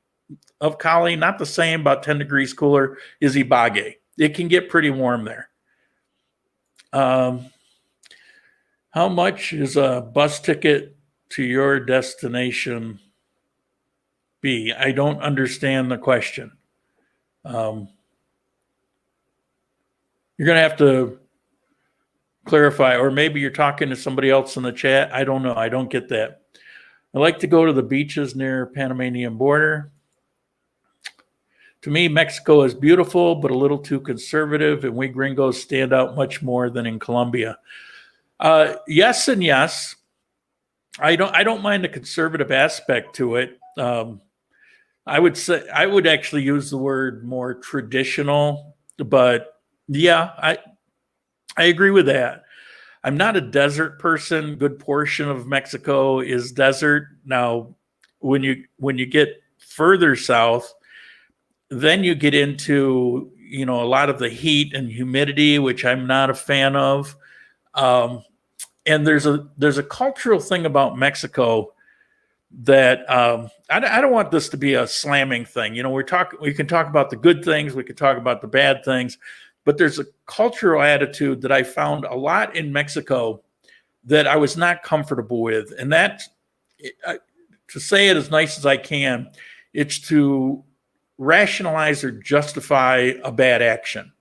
of Cali, not the same, about 10 degrees cooler, is Ibagué. It can get pretty warm there. How much is a bus ticket to your destination be? I don't understand the question. You're going to have to clarify, or maybe you're talking to somebody else in the chat. I don't know. I don't get that. I like to go to the beaches near Panamanian border. To me, Mexico is beautiful, but a little too conservative, and we gringos stand out much more than in Colombia. Yes and yes. I don't mind the conservative aspect to it. I would actually use the word more traditional, but yeah, I agree with that. I'm not a desert person. Good portion of Mexico is desert. Now, when you get further south, then you get into, a lot of the heat and humidity, which I'm not a fan of. And there's a cultural thing about Mexico that I don't want this to be a slamming thing. We can talk about the good things, we can talk about the bad things, but there's a cultural attitude that I found a lot in Mexico that I was not comfortable with. And that, to say it as nice as I can, it's to rationalize or justify a bad action.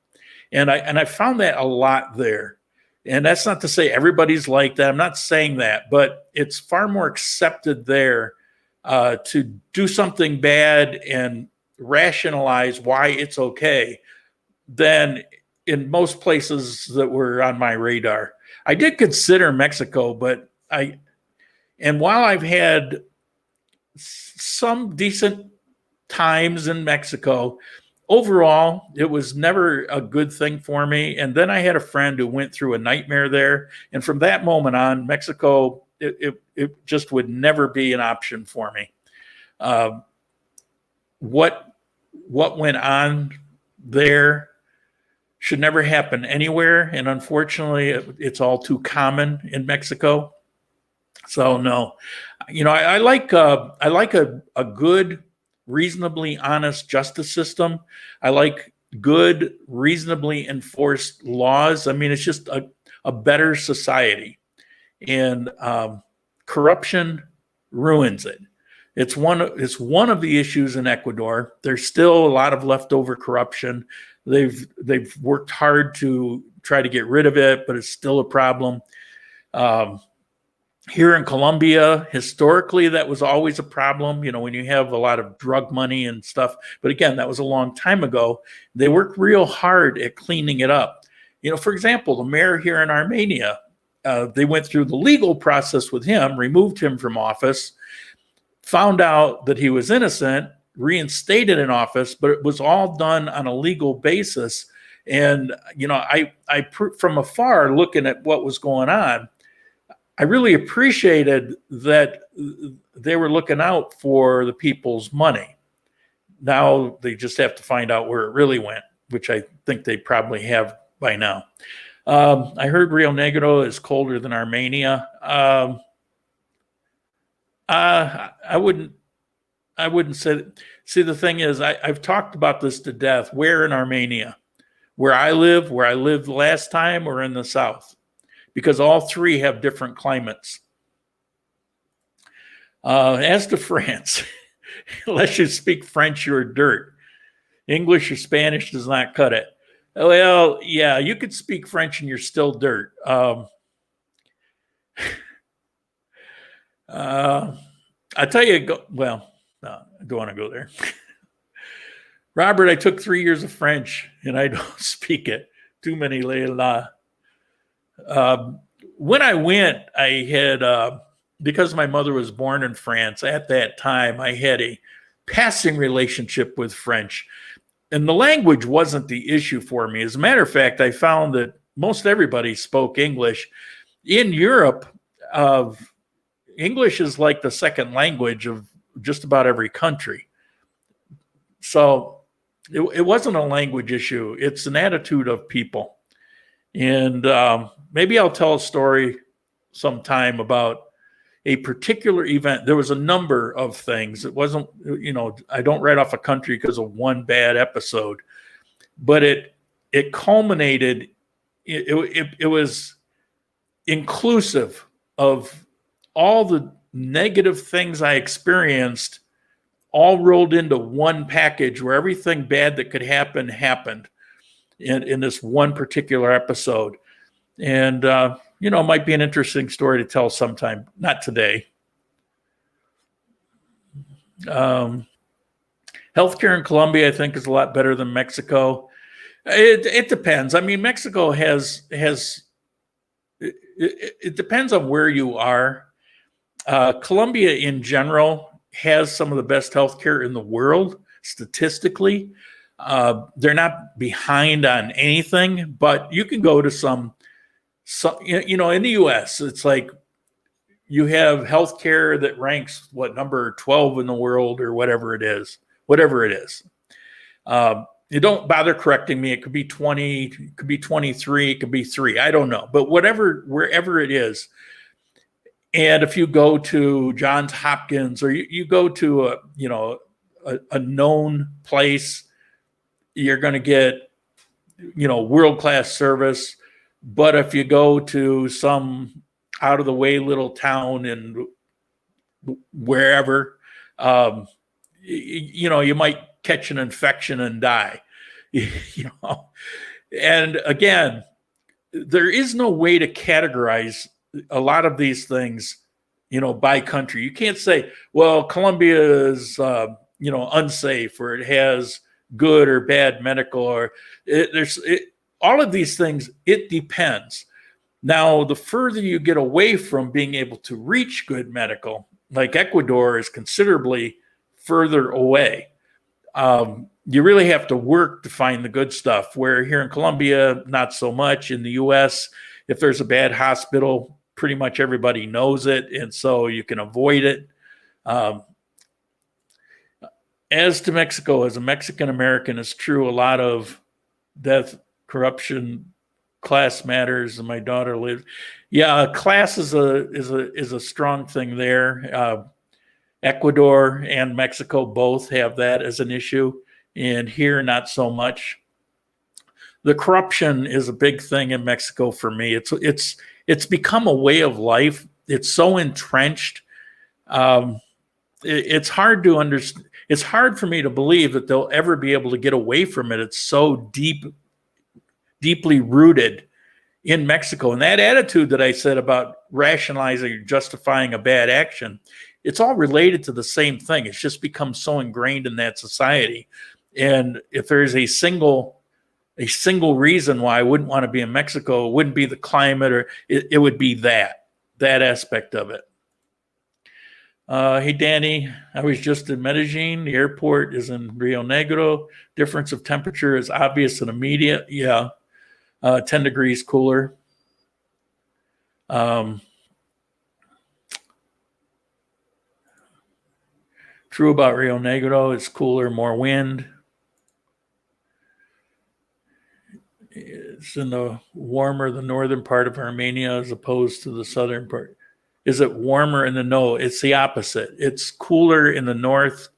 And I found that a lot there. And that's not to say everybody's like that. I'm not saying that, but it's far more accepted there to do something bad and rationalize why it's okay than in most places that were on my radar. I did consider Mexico, but while I've had some decent times in Mexico, overall, it was never a good thing for me. And then I had a friend who went through a nightmare there. And from that moment on, Mexico, it just would never be an option for me. What went on there should never happen anywhere. And unfortunately, it's all too common in Mexico. So no, I like a good, reasonably honest justice system. I like good, reasonably enforced laws. I mean, it's just a better society. And corruption ruins it. It's one of the issues in Ecuador. There's still a lot of leftover corruption. They've worked hard to try to get rid of it, but it's still a problem. Here in Colombia, historically, that was always a problem, when you have a lot of drug money and stuff. But again, that was a long time ago. They worked real hard at cleaning it up. For example, the mayor here in Armenia, they went through the legal process with him, removed him from office, found out that he was innocent, reinstated in office, but it was all done on a legal basis. And, I from afar looking at what was going on, I really appreciated that they were looking out for the people's money. Now they just have to find out where it really went, which I think they probably have by now. I heard Rio Negro is colder than Armenia. I wouldn't say that. See, the thing is, I've talked about this to death. Where in Armenia? Where I lived the last time, or in the south? Because all three have different climates. As to France, unless you speak French, you're dirt. English or Spanish does not cut it. Well, yeah, you could speak French and you're still dirt. I tell you, no, I don't want to go there. Robert, I took 3 years of French and I don't speak it. Too many la. When I went, I had, because my mother was born in France, at that time, I had a passing relationship with French. And the language wasn't the issue for me. As a matter of fact, I found that most everybody spoke English. In Europe, English is like the second language of just about every country. So it wasn't a language issue. It's an attitude of people. And maybe I'll tell a story sometime about, a particular event. There was a number of things. It wasn't, I don't write off a country because of one bad episode, but it culminated. It was inclusive of all the negative things I experienced, all rolled into one package where everything bad that could happen happened in this one particular episode. And, it might be an interesting story to tell sometime, not today. Healthcare in Colombia, I think, is a lot better than Mexico. It depends. I mean, Mexico has it depends on where you are. Colombia in general has some of the best healthcare in the world statistically. They're not behind on anything, but you can go to some in the U.S., it's like you have healthcare that ranks number 12 in the world or whatever it is. You don't bother correcting me. It could be 20, it could be 23, it could be 3. I don't know, but wherever it is. And if you go to Johns Hopkins or you go to a known place, you're going to get world-class service. But if you go to some out of the way little town and wherever, you might catch an infection and die. And again, there is no way to categorize a lot of these things, by country. You can't say, well, Colombia is, unsafe, or it has good or bad medical, or all of these things. It depends. Now, the further you get away from being able to reach good medical, like Ecuador is considerably further away. You really have to work to find the good stuff, where here in Colombia, not so much. In the US, if there's a bad hospital, pretty much everybody knows it, and so you can avoid it. As to Mexico, as a Mexican American, it's true, a lot of death, corruption, class matters, and my daughter lives. Yeah, class is a strong thing there. Ecuador and Mexico both have that as an issue, and here not so much. The corruption is a big thing in Mexico for me. It's become a way of life. It's so entrenched. It's hard to understand. It's hard for me to believe that they'll ever be able to get away from it. It's so deeply rooted in Mexico. And that attitude that I said about rationalizing or justifying a bad action, it's all related to the same thing. It's just become so ingrained in that society. And if there's a single reason why I wouldn't want to be in Mexico, it wouldn't be the climate, or it would be that aspect of it. Hey, Danny, I was just in Medellin. The airport is in Rio Negro. Difference of temperature is obvious and immediate. Yeah, 10 degrees cooler. True about Rio Negro, it's cooler, more wind. It's in the northern part of Armenia as opposed to the southern part. Is it warmer in the no? It's the opposite. It's cooler in the north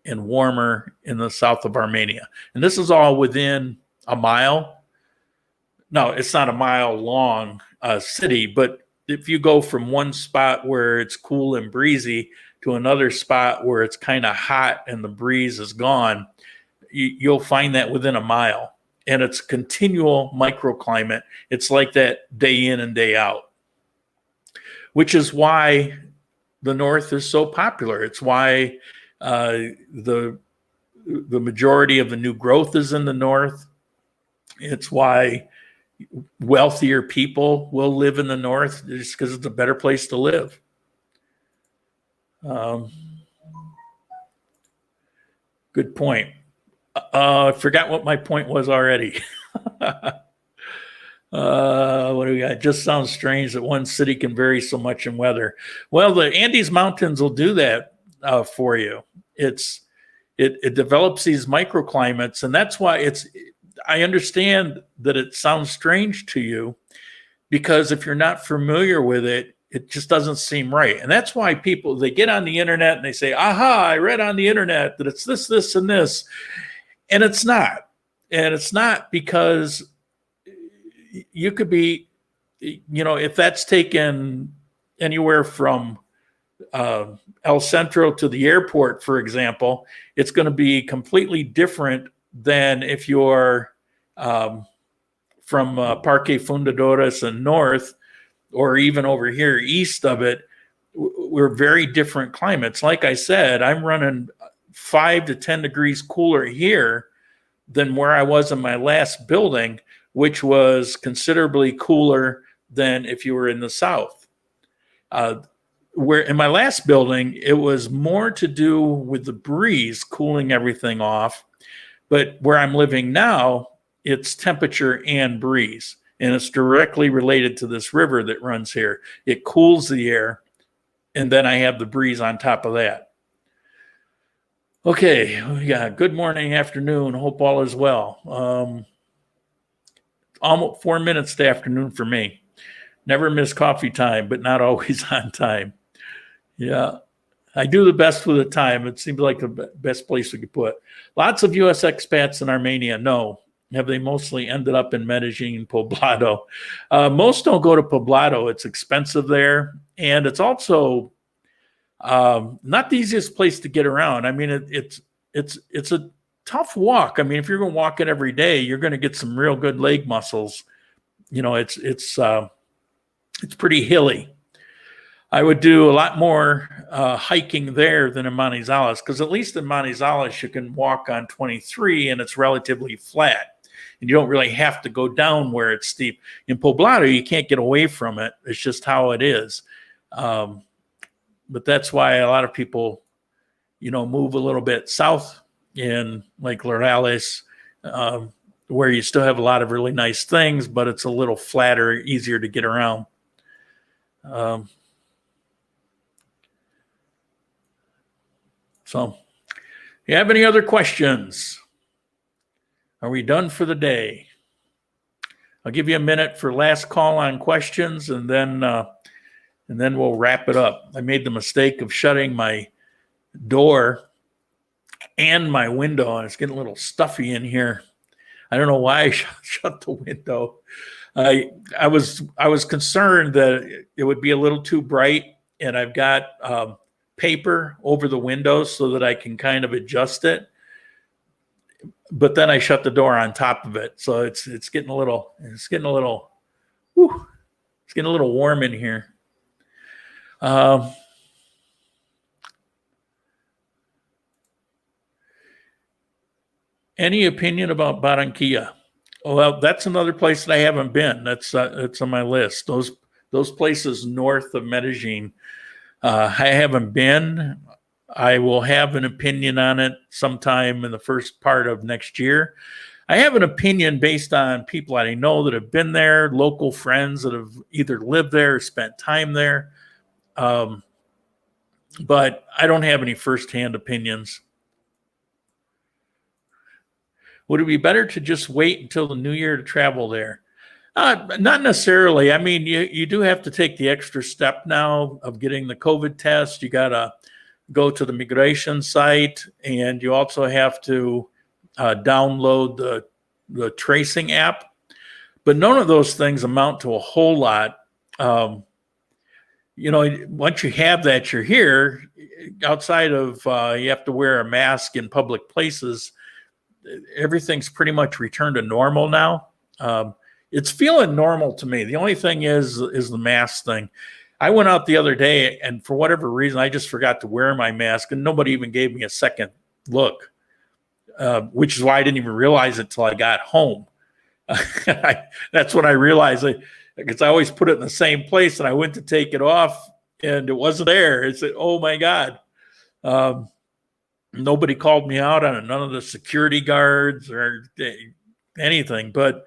and warmer in the south of Armenia. And this is all within a mile. No, it's not a mile long city, but if you go from one spot where it's cool and breezy to another spot where it's kind of hot and the breeze is gone, you'll find that within a mile. And it's continual microclimate. It's like that day in and day out, which is why the North is so popular. It's why the majority of the new growth is in the North. It's why wealthier people will live in the North, just because it's a better place to live. Good point. I forgot what my point was already. What do we got? It just sounds strange that one city can vary so much in weather. Well, the Andes Mountains will do that for you. It develops these microclimates, and that's why I understand that it sounds strange to you, because if you're not familiar with it, it just doesn't seem right. And that's why people, they get on the internet and they say, aha, I read on the internet that it's this, this, and this. And it's not. And it's not because you could be, if that's taken anywhere from El Centro to the airport, for example, it's going to be completely different than if you're from Parque Fundadores and north, or even over here east of it. We're very different climates. Like I said, I'm running 5 to 10 degrees cooler here than where I was in my last building, which was considerably cooler than if you were in the south. Where in my last building, it was more to do with the breeze cooling everything off. But where I'm living now, it's temperature and breeze. And it's directly related to this river that runs here. It cools the air, and then I have the breeze on top of that. Okay, yeah, good morning, afternoon. Hope all is well. Almost 4 minutes to afternoon for me. Never miss coffee time, but not always on time. Yeah, I do the best with the time. It seems like the best place we could put. Lots of U.S. expats in Armenia. No. Have they mostly ended up in Medellin, Poblado? Most don't go to Poblado. It's expensive there. And it's also not the easiest place to get around. I mean, it's a tough walk. I mean, if you're going to walk it every day, you're going to get some real good leg muscles. It's pretty hilly. I would do a lot more hiking there than in Manizales, because at least in Manizales you can walk on 23 and it's relatively flat. And you don't really have to go down where it's steep. In Poblado, you can't get away from it. It's just how it is. But that's why a lot of people, move a little bit south in like Lorales, where you still have a lot of really nice things, but it's a little flatter, easier to get around. So, you have any other questions? Are we done for the day? I'll give you a minute for last call on questions, and then we'll wrap it up. I made the mistake of shutting my door and my window, and it's getting a little stuffy in here. I don't know why I shut the window. I was concerned that it would be a little too bright, and I've got paper over the window so that I can kind of adjust it. But then I shut the door on top of it, so it's getting a little warm in here. Any opinion about Barranquilla? Well, that's another place that I haven't been. That's on my list. Those places north of Medellin, I haven't been. I will have an opinion on it sometime in the first part of next year. I have an opinion based on people I know that have been there, local friends that have either lived there or spent time there. But I don't have any firsthand opinions. Would it be better to just wait until the new year to travel there? Not necessarily. I mean, you do have to take the extra step now of getting the COVID test. You got to go to the migration site, and you also have to download the tracing app. But none of those things amount to a whole lot. Once you have that, you're here. Outside of you have to wear a mask in public places, everything's pretty much returned to normal now. It's feeling normal to me. The only thing is the mask thing. I went out the other day, and for whatever reason, I just forgot to wear my mask, and nobody even gave me a second look, which is why I didn't even realize it till I got home. That's when I realized, because I always put it in the same place, and I went to take it off, and it wasn't there. It's like, oh my God. Nobody called me out on it. None of the security guards or anything, but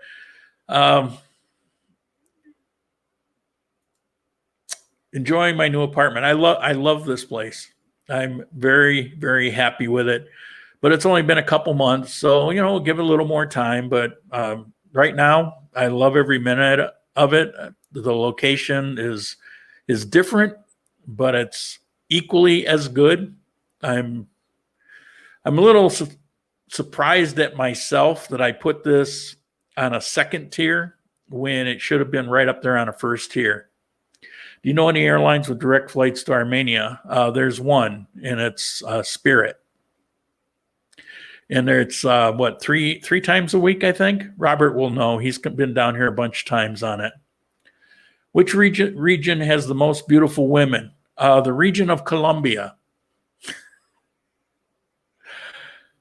enjoying my new apartment. I love this place. I'm very, very happy with it, but it's only been a couple months, so give it a little more time. But right now, I love every minute of it. The location is is different, but it's equally as good. I'm a little surprised at myself that I put this on a second tier when it should have been right up there on a first tier. Do you know any airlines with direct flights to Armenia? There's one, and it's Spirit. And it's what, three times a week, I think. Robert will know. He's been down here a bunch of times on it. Which region has the most beautiful women? The region of Colombia.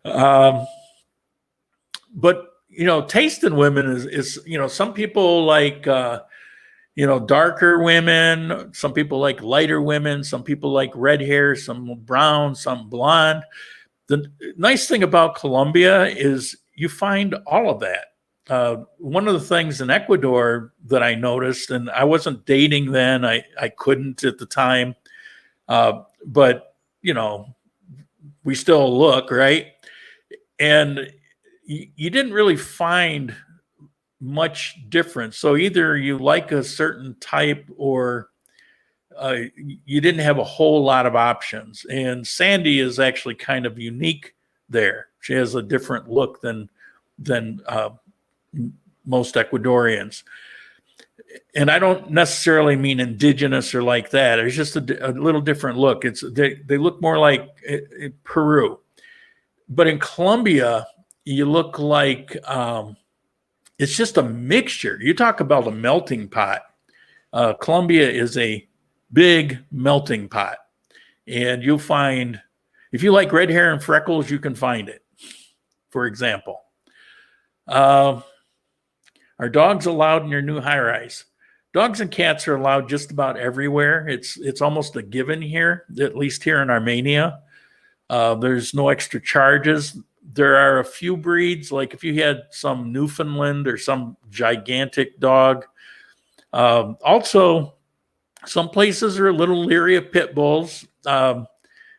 But you know, taste in women is you know, some people like you know, darker women, some people like lighter women, some people like red hair, some brown, some blonde. The nice thing about Colombia is you find all of that. One of the things in Ecuador that I noticed, and I wasn't dating then, I couldn't at the time, but you know, we still look, right? And you didn't really find much difference. So either you like a certain type or you didn't have a whole lot of options. And Sandy is actually kind of unique there. She has a different look than most Ecuadorians. And I don't necessarily mean indigenous or like that. It's just a little different look. They look more like Peru. But in Colombia, you look like it's just a mixture. You talk about a melting pot. Colombia is a big melting pot. And you'll find, if you like red hair and freckles, you can find it, for example. Are dogs allowed in your new high-rise? Dogs and cats are allowed just about everywhere. It's almost a given here, at least here in Armenia. There's no extra charges. There are a few breeds, like if you had some Newfoundland or some gigantic dog. Also, some places are a little leery of pit bulls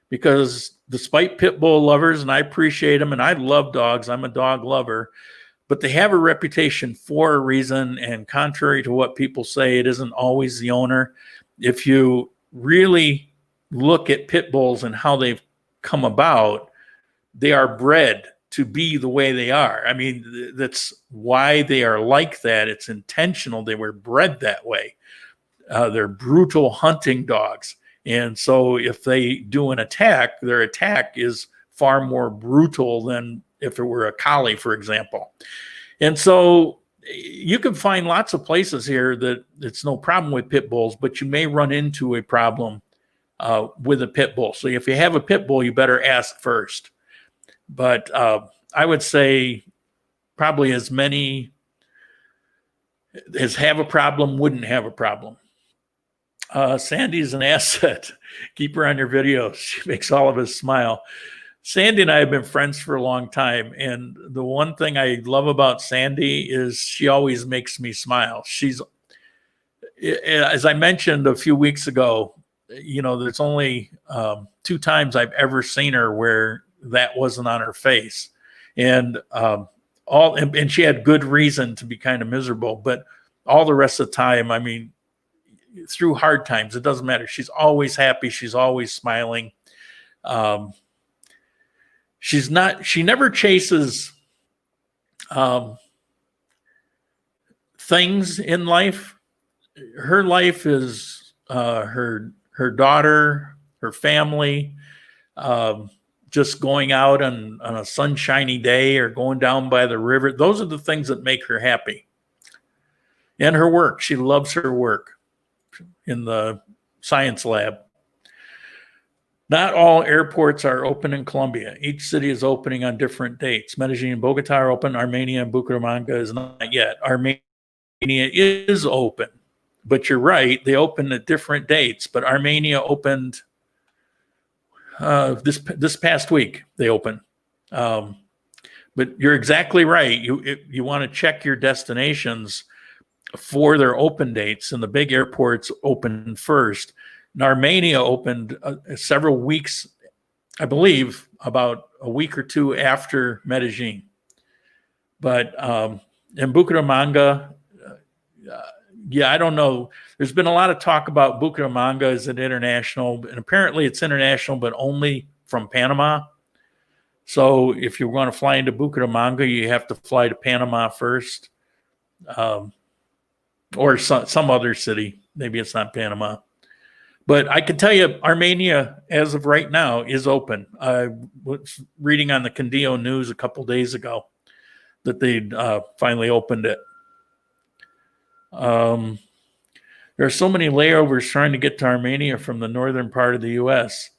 because despite pit bull lovers, and I appreciate them, and I love dogs, I'm a dog lover, but they have a reputation for a reason, and contrary to what people say, it isn't always the owner. If you really look at pit bulls and how they've come about, they are bred to be the way they are. I mean, that's why they are like that. It's intentional. They were bred that way. They're brutal hunting dogs. And so if they do an attack, their attack is far more brutal than if it were a collie, for example. And so you can find lots of places here that it's no problem with pit bulls, but you may run into a problem with a pit bull. So if you have a pit bull, you better ask first. But I would say probably as many as have a problem wouldn't have a problem. Sandy's an asset. Keep her on your videos. She makes all of us smile. Sandy and I have been friends for a long time. And the one thing I love about Sandy is she always makes me smile. She's, as I mentioned a few weeks ago, you know, there's only 2 times I've ever seen her where that wasn't on her face. And and she had good reason to be kind of miserable, but all the rest of the time, I mean, through hard times, it doesn't matter. She's always happy. She's always smiling. She never chases things in life. Her life is her daughter, her family, just going out on a sunshiny day or going down by the river. Those are the things that make her happy. And her work. She loves her work in the science lab. Not all airports are open in Colombia. Each city is opening on different dates. Medellin and Bogota are open. Armenia and Bucaramanga is not yet. Armenia is open. But you're right, they open at different dates. But Armenia opened this past week. They opened. But you're exactly right. You want to check your destinations for their open dates, and the big airports open first. And Armenia opened several weeks, I believe, about a week or 2 after Medellin. But in Bucaramanga, Yeah, I don't know. There's been a lot of talk about Bucaramanga as an international, and apparently it's international, but only from Panama. So if you want to fly into Bucaramanga, you have to fly to Panama first, or some other city. Maybe it's not Panama. But I can tell you, Armenia, as of right now, is open. I was reading on the Condeo News a couple days ago that they'd finally opened it. There are so many layovers trying to get to Armenia from the northern part of the U.S.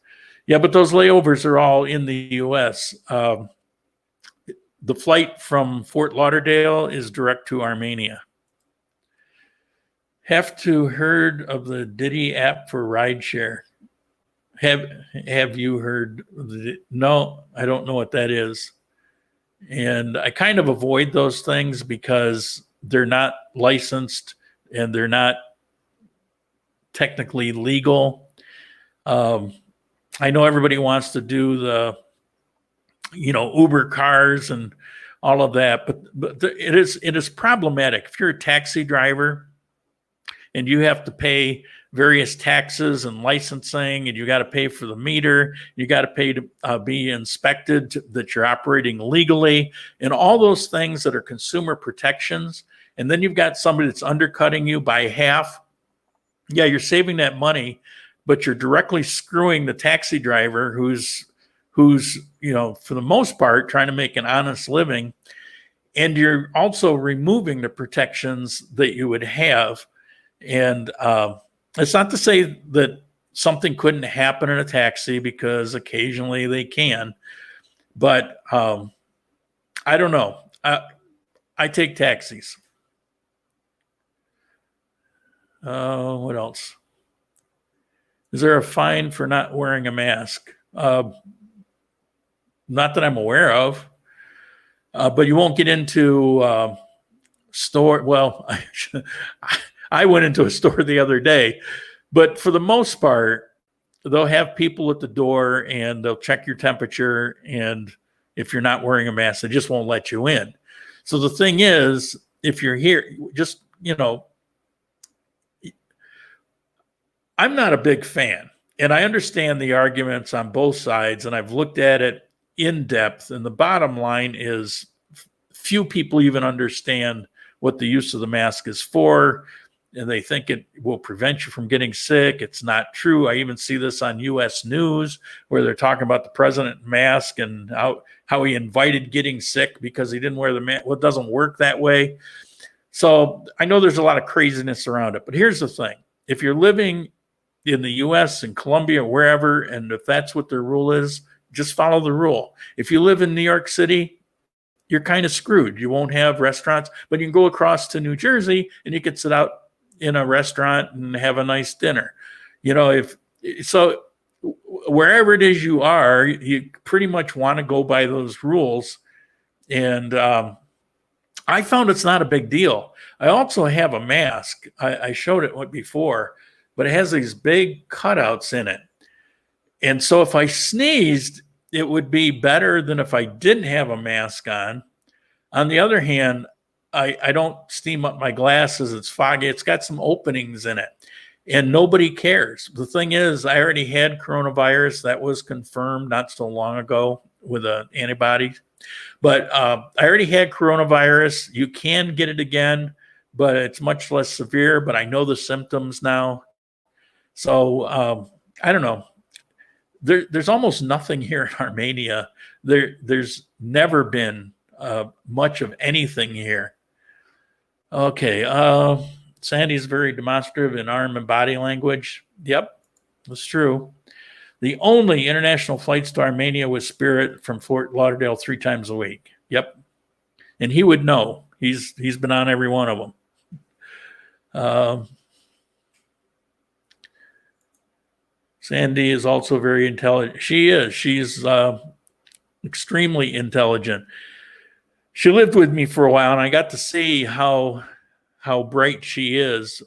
Yeah, but those layovers are all in the U.S. The flight from Fort Lauderdale is direct to Armenia. Have to heard of the Diddy app for rideshare? Have you heard? No, I don't know what that is. And I kind of avoid those things because they're not licensed and they're not technically legal. I know everybody wants to do the, Uber cars and all of that, but it is problematic. If you're a taxi driver and you have to pay various taxes and licensing, and you got to pay for the meter, you got to pay to be inspected that you're operating legally, and all those things that are consumer protections, and then you've got somebody that's undercutting you by half. Yeah, you're saving that money, but you're directly screwing the taxi driver who's for the most part trying to make an honest living, and you're also removing the protections that you would have. And it's not to say that something couldn't happen in a taxi, because occasionally they can, but I don't know. I take taxis. What else? Is there a fine for not wearing a mask? Not that I'm aware of, but you won't get into store. Well, I went into a store the other day, but for the most part, they'll have people at the door and they'll check your temperature. And if you're not wearing a mask, they just won't let you in. So the thing is, if you're here, just, I'm not a big fan, and I understand the arguments on both sides, and I've looked at it in depth. And the bottom line is few people even understand what the use of the mask is for. And they think it will prevent you from getting sick. It's not true. I even see this on U.S. News where they're talking about the president mask and how he invited getting sick because he didn't wear the mask. Well, it doesn't work that way. So I know there's a lot of craziness around it. But here's the thing. If you're living in the U.S. and Colombia, wherever, and if that's what their rule is, just follow the rule. If you live in New York City, you're kind of screwed. You won't have restaurants, but you can go across to New Jersey and you can sit out in a restaurant and have a nice dinner. If so, wherever it is you are, you pretty much want to go by those rules. And I found it's not a big deal. I also have a mask. I showed it before, but it has these big cutouts in it. And so if I sneezed, it would be better than if I didn't have a mask on. On the other hand, I don't steam up my glasses. It's foggy. It's got some openings in it, and nobody cares. The thing is, I already had coronavirus. That was confirmed not so long ago with an antibody. But I already had coronavirus. You can get it again, but it's much less severe. But I know the symptoms now. So I don't know. There's almost nothing here in Armenia. There's never been much of anything here. Okay, Sandy's very demonstrative in arm and body language. Yep, that's true. The only international flights to Armenia with Spirit from Fort Lauderdale 3 times a week. Yep, and he would know. He's been on every one of them. Sandy is also very intelligent. She is. She's extremely intelligent. She lived with me for a while, and I got to see how bright she is.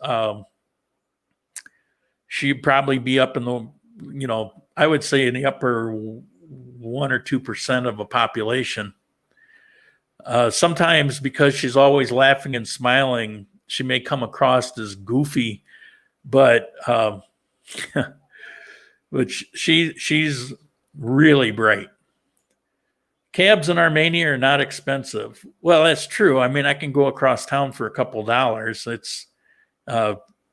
She'd probably be up in the, I would say in the upper 1 or 2% of a population. Sometimes because she's always laughing and smiling, she may come across as goofy, but which she's really bright. Cabs in Armenia are not expensive. Well, that's true. I mean, I can go across town for a couple dollars. It's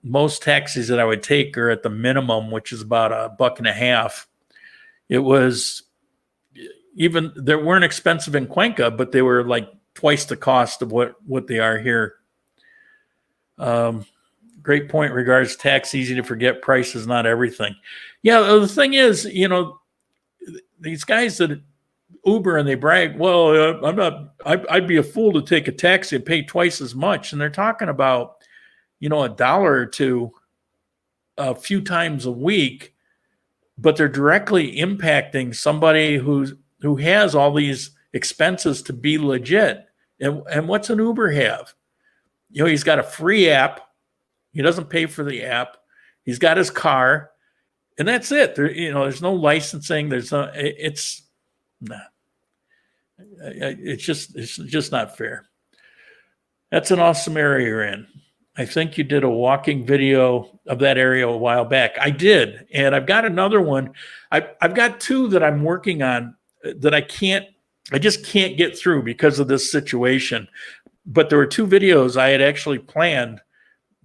most taxis that I would take are at the minimum, which is about $1.50. It was even, they weren't expensive in Cuenca, but they were like twice the cost of what they are here. Great point regards tax, easy to forget, price is not everything. Yeah, the thing is, you know, these guys that Uber and they brag, well, I'd be a fool to take a taxi and pay twice as much. And they're talking about, you know, $1 or $2 a few times a week, but they're directly impacting somebody who has all these expenses to be legit. And what's an Uber have? You know, he's got a free app. He doesn't pay for the app. He's got his car, and that's it. There, you know, there's no licensing. There's no. It's just not fair. That's an awesome area you're in. I think you did a walking video of that area a while back. I did, and I've got another one. I've got two that I'm working on that I just can't get through because of this situation. But there were two videos I had actually planned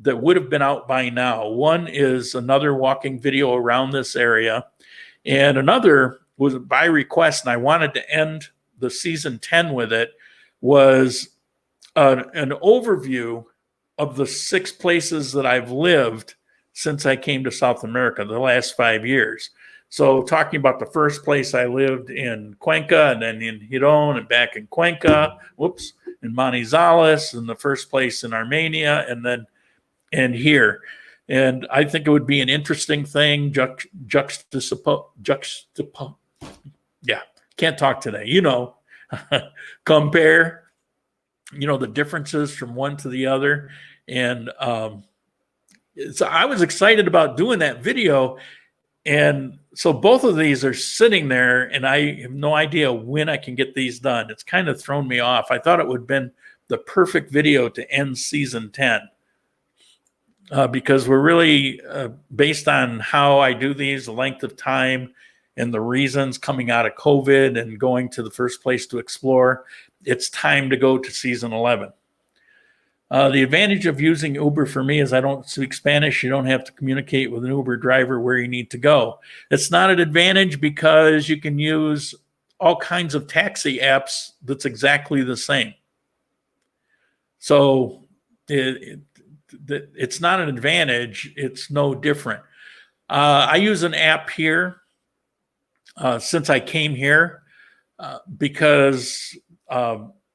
that would have been out by now. One is another walking video around this area, and another was by request, and I wanted to end the season 10 with it, was an overview of the 6 places that I've lived since I came to South America, the last 5 years. So talking about the first place I lived in Cuenca, and then in Giron, and back in Cuenca, in Manizales, and the first place in Armenia, and here. And I think it would be an interesting thing, can't talk today, you know, compare, you know, the differences from one to the other. And so I was excited about doing that video. And so both of these are sitting there, and I have no idea when I can get these done. It's kind of thrown me off. I thought it would have been the perfect video to end season 10. Because we're really, based on how I do these, the length of time and the reasons coming out of COVID and going to the first place to explore, it's time to go to season 11. The advantage of using Uber for me is I don't speak Spanish. You don't have to communicate with an Uber driver where you need to go. It's not an advantage because you can use all kinds of taxi apps that's exactly the same. So it's not an advantage. It's no different. I use an app here since I came here because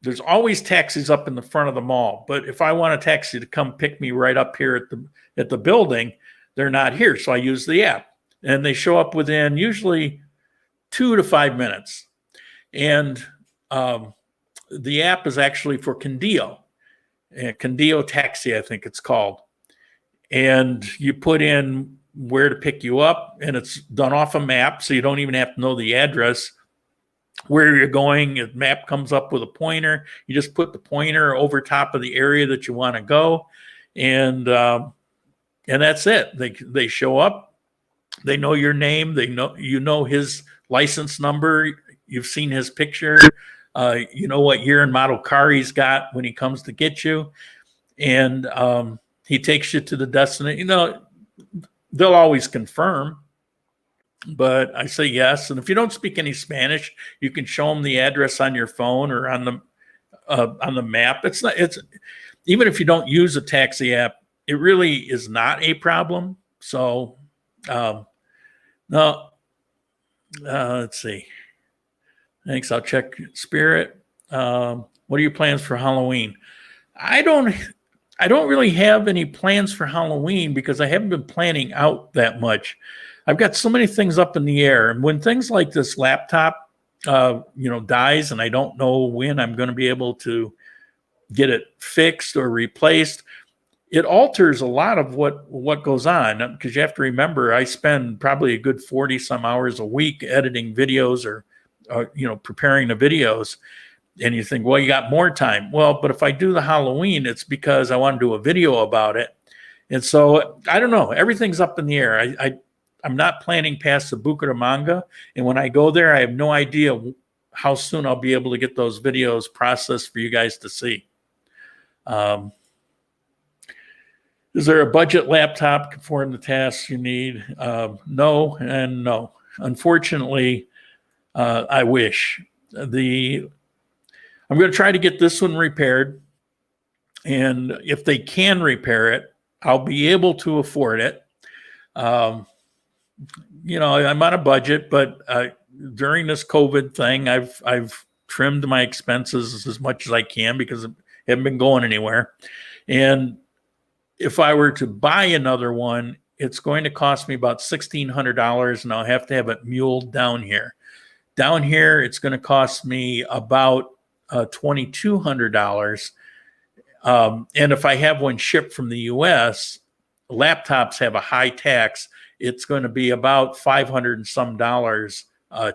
there's always taxis up in the front of the mall. But if I want a taxi to come pick me right up here at the building, they're not here. So I use the app, and they show up within usually 2 to 5 minutes. And the app is actually for Condeo. Condeo Taxi, I think it's called. And you put in where to pick you up, and it's done off a map, so you don't even have to know the address where you're going. The map comes up with a pointer. You just put the pointer over top of the area that you want to go, and that's it. They show up. They know your name. They know, you know, his license number. You've seen his picture. You know what year and model car he's got when he comes to get you, and he takes you to the destination. You know, they'll always confirm, but I say yes. And if you don't speak any Spanish, you can show them the address on your phone or on the map. It's even if you don't use a taxi app, it really is not a problem. So no, let's see. Thanks. I'll check Spirit. What are your plans for Halloween? I don't really have any plans for Halloween because I haven't been planning out that much. I've got so many things up in the air, and when things like this laptop, dies, and I don't know when I'm going to be able to get it fixed or replaced, it alters a lot of what goes on, because you have to remember I spend probably a good 40 some hours a week editing videos or preparing the videos. And you think, well, you got more time. Well, but if I do the Halloween, it's because I want to do a video about it. And so I don't know. Everything's up in the air. I'm not planning past the Bucaramanga. And when I go there, I have no idea how soon I'll be able to get those videos processed for you guys to see. Is there a budget laptop to perform the tasks you need? No and no. Unfortunately, I wish. I'm going to try to get this one repaired. And if they can repair it, I'll be able to afford it. You know, I'm on a budget, but during this COVID thing, I've trimmed my expenses as much as I can because I haven't been going anywhere. And if I were to buy another one, it's going to cost me about $1,600, and I'll have to have it muled down here. Down here, it's going to cost me about $2,200. And if I have one shipped from the US, laptops have a high tax. It's going to be about $500 and some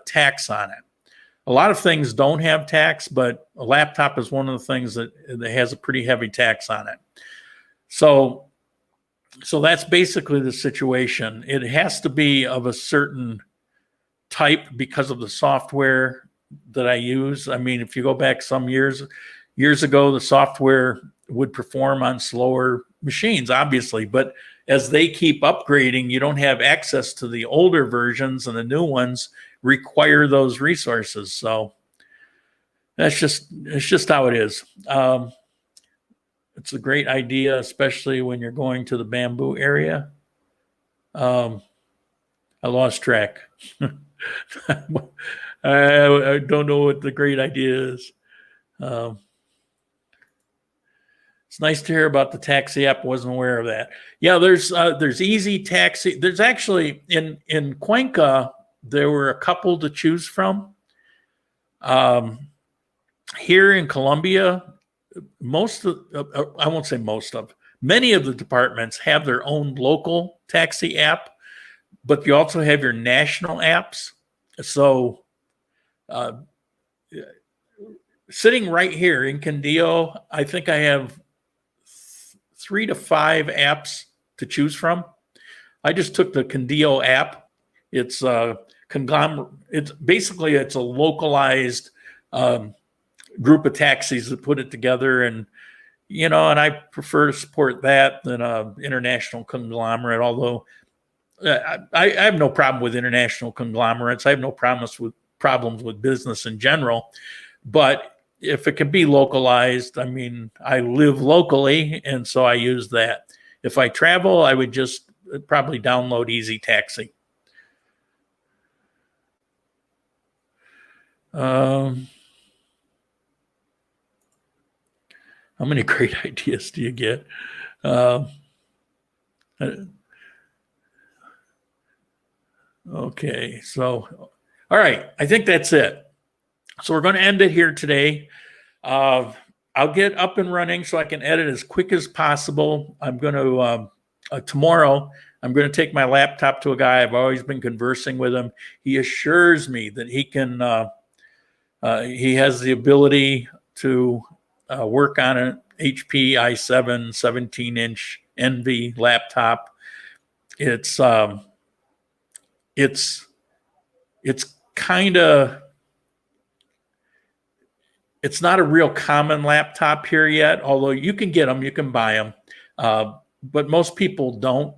tax on it. A lot of things don't have tax, but a laptop is one of the things that has a pretty heavy tax on it. So that's basically the situation. It has to be of a certain type because of the software that I use. I mean, if you go back some years ago, the software would perform on slower machines, obviously, but as they keep upgrading, you don't have access to the older versions, and the new ones require those resources. So it's just how it is. It's a great idea, especially when you're going to the bamboo area. I lost track. I don't know what the great idea is. It's nice to hear about the taxi app. Wasn't aware of that. Yeah, there's Easy Taxi. There's actually in Cuenca, there were a couple to choose from. Here in Colombia, many of the departments have their own local taxi app, but you also have your national apps. So sitting right here in Condillo, I think I have 3 to 5 apps to choose from. I just took the Condillo app. It's a conglomerate. It's a localized group of taxis that put it together, and and I prefer to support that than an international conglomerate. Although I have no problem with international conglomerates. I have no problems with business in general, but if it can be localized, I mean, I live locally, and so I use that. If I travel, I would just probably download Easy Taxi. How many great ideas do you get? Okay, so, all right, I think that's it. So we're going to end it here today. I'll get up and running so I can edit as quick as possible. I'm going to, tomorrow, I'm going to take my laptop to a guy. I've always been conversing with him. He assures me that he can, he has the ability to work on an HP i7 17-inch Envy laptop. It's kind of, it's not a real common laptop here yet, although you can get them, you can buy them, but most people don't,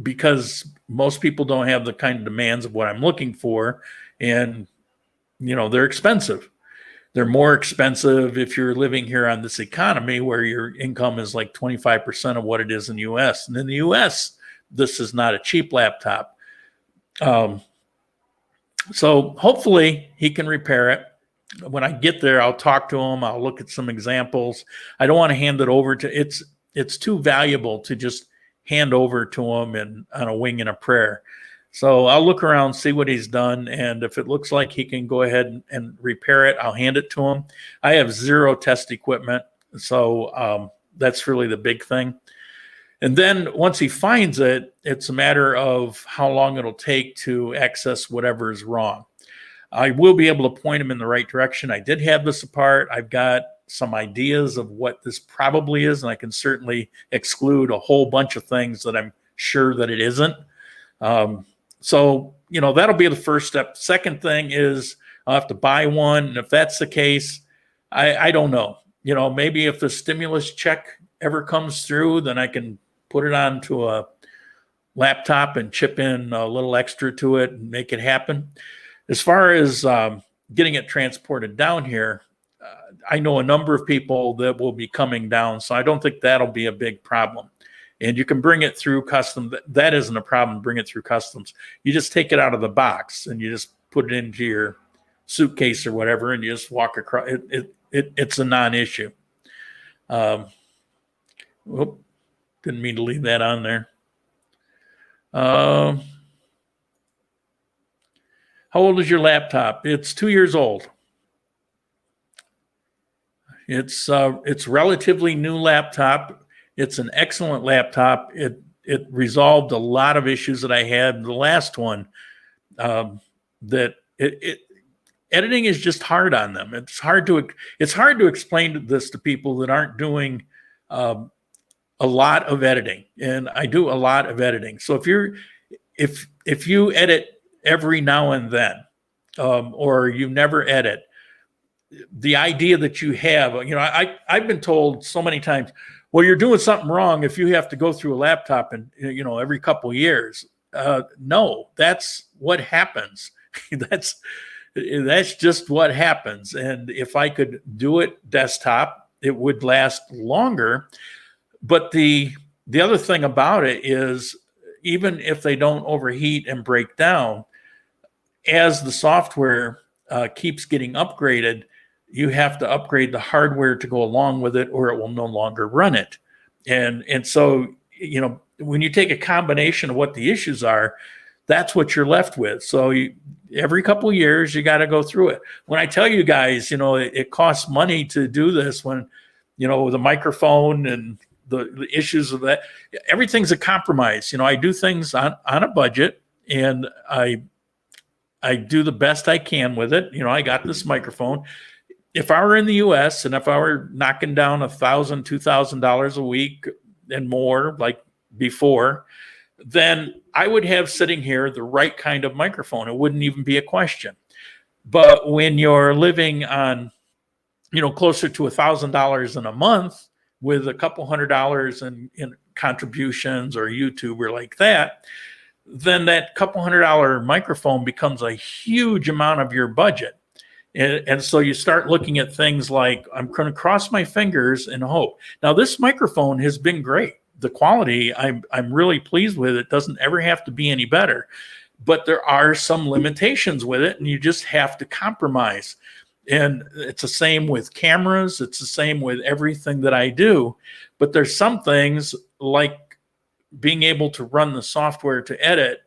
because most people don't have the kind of demands of what I'm looking for, and they're expensive. They're more expensive if you're living here on this economy where your income is like 25% of what it is in the U.S. And in the U.S., this is not a cheap laptop. So hopefully he can repair it. When I get there, I'll talk to him. I'll look at some examples. I don't want to hand it over to, it's too valuable to just hand over to him and on a wing and a prayer. So I'll look around, see what he's done. And if it looks like he can go ahead and repair it, I'll hand it to him. I have 0 test equipment. So that's really the big thing. And then once he finds it, it's a matter of how long it'll take to access whatever is wrong. I will be able to point them in the right direction. I did have this apart. I've got some ideas of what this probably is, and I can certainly exclude a whole bunch of things that I'm sure that it isn't. So, you know, that'll be the first step. Second thing is I'll have to buy one. And if that's the case, I don't know. You know, maybe if the stimulus check ever comes through, then I can put it onto a laptop and chip in a little extra to it and make it happen. As far as getting it transported down here, I know a number of people that will be coming down, so I don't think that'll be a big problem. And you can bring it through customs. That isn't a problem. Bring it through customs. You just take it out of the box and you just put it into your suitcase or whatever, and you just walk across. It's a non-issue. Didn't mean to leave that on there. How old is your laptop? It's 2 years old. It's relatively new laptop. It's an excellent laptop. It resolved a lot of issues that I had. The last one, editing is just hard on them. It's hard to explain this to people that aren't doing a lot of editing, and I do a lot of editing. So if you edit every now and then, or you never edit, the idea that you have, you know, I've been told so many times, well, you're doing something wrong if you have to go through a laptop and, you know, every couple of years. No, that's what happens. That's just what happens. And if I could do it desktop, it would last longer. But the other thing about it is, even if they don't overheat and break down, as the software keeps getting upgraded, you have to upgrade the hardware to go along with it, or it will no longer run it. And so, you know, when you take a combination of what the issues are, that's what you're left with. So every couple of years, you got to go through it. When I tell you guys, you know, it costs money to do this, when, you know, the microphone and the issues of that, everything's a compromise. You know, I do things on a budget, and I do the best I can with it. You know, I got this microphone. If I were in the US and if I were knocking down $1,000, $2,000 a week and more, like before, then I would have sitting here the right kind of microphone. It wouldn't even be a question. But when you're living on, you know, closer to $1,000 in a month with a couple $100 in contributions or YouTube or like that, then that couple $100 microphone becomes a huge amount of your budget. And so you start looking at things like, I'm going to cross my fingers and hope. Now, this microphone has been great. The quality, I'm really pleased with. It doesn't ever have to be any better. But there are some limitations with it, and you just have to compromise. And it's the same with cameras. It's the same with everything that I do. But there's some things, like being able to run the software to edit,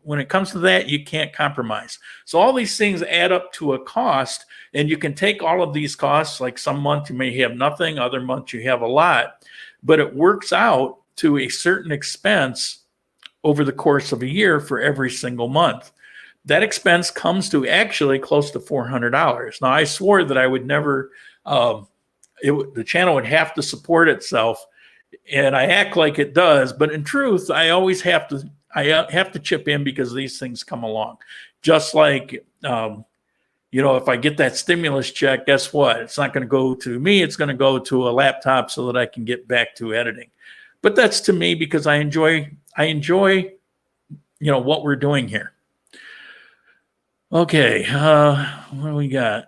when it comes to that, you can't compromise. So all these things add up to a cost, and you can take all of these costs, like some months you may have nothing, other months you have a lot, but it works out to a certain expense over the course of a year for every single month. That expense comes to actually close to $400. Now, I swore that I would never, the channel would have to support itself, and I act like it does, but in truth, I always have to chip in because these things come along. Just like, you know, if I get that stimulus check, guess what? It's not going to go to me. It's going to go to a laptop so that I can get back to editing. But that's to me because I enjoy, you know, what we're doing here. Okay. What do we got?